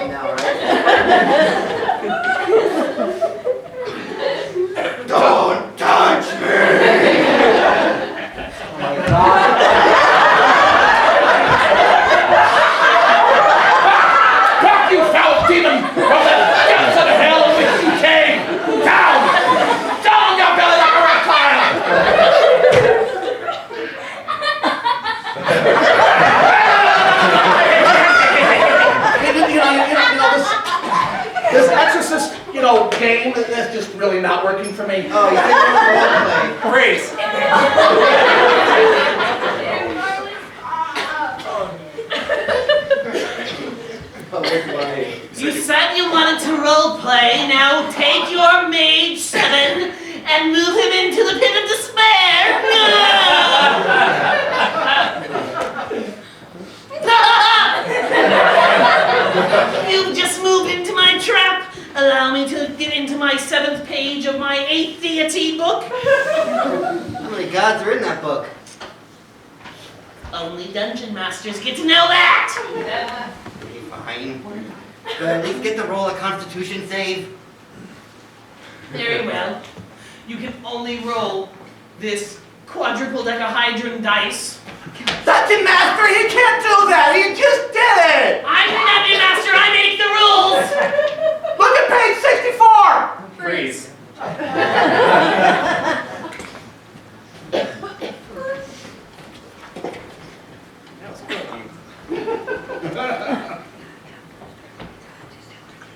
Now, right? Don't touch me! Oh my God. this exorcist, game, that's just really not working for me. Oh, you think we're role Freeze. You said you wanted to role play. Now take your mage 7 and move him into the pit of despair. You just moved into my trap. Allow me to get into my 7th page of my 8th deity book. How many gods are in that book? Only dungeon masters get to know that. Okay, fine. But at least get the roll a Constitution save. Very well. You can only roll this quadruple decahydron dice. Dungeon Master, he can't do that! He just did it! I'm the dungeon master. I make the rules. Look at page 64! Freeze.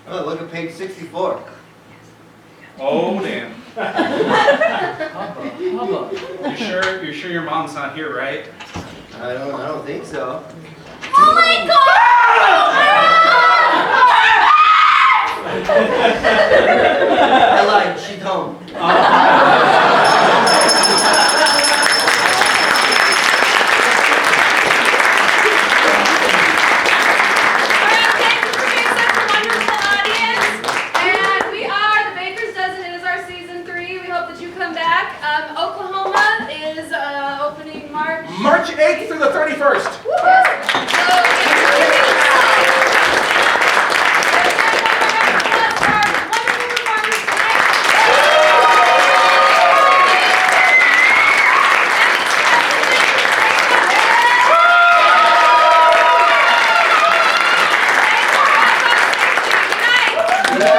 Oh, look at page 64. Oh damn. You sure your mom's not here, right? I don't think so. Oh my god! I lied, she's home. Oklahoma is opening March. March 8th through the 31st.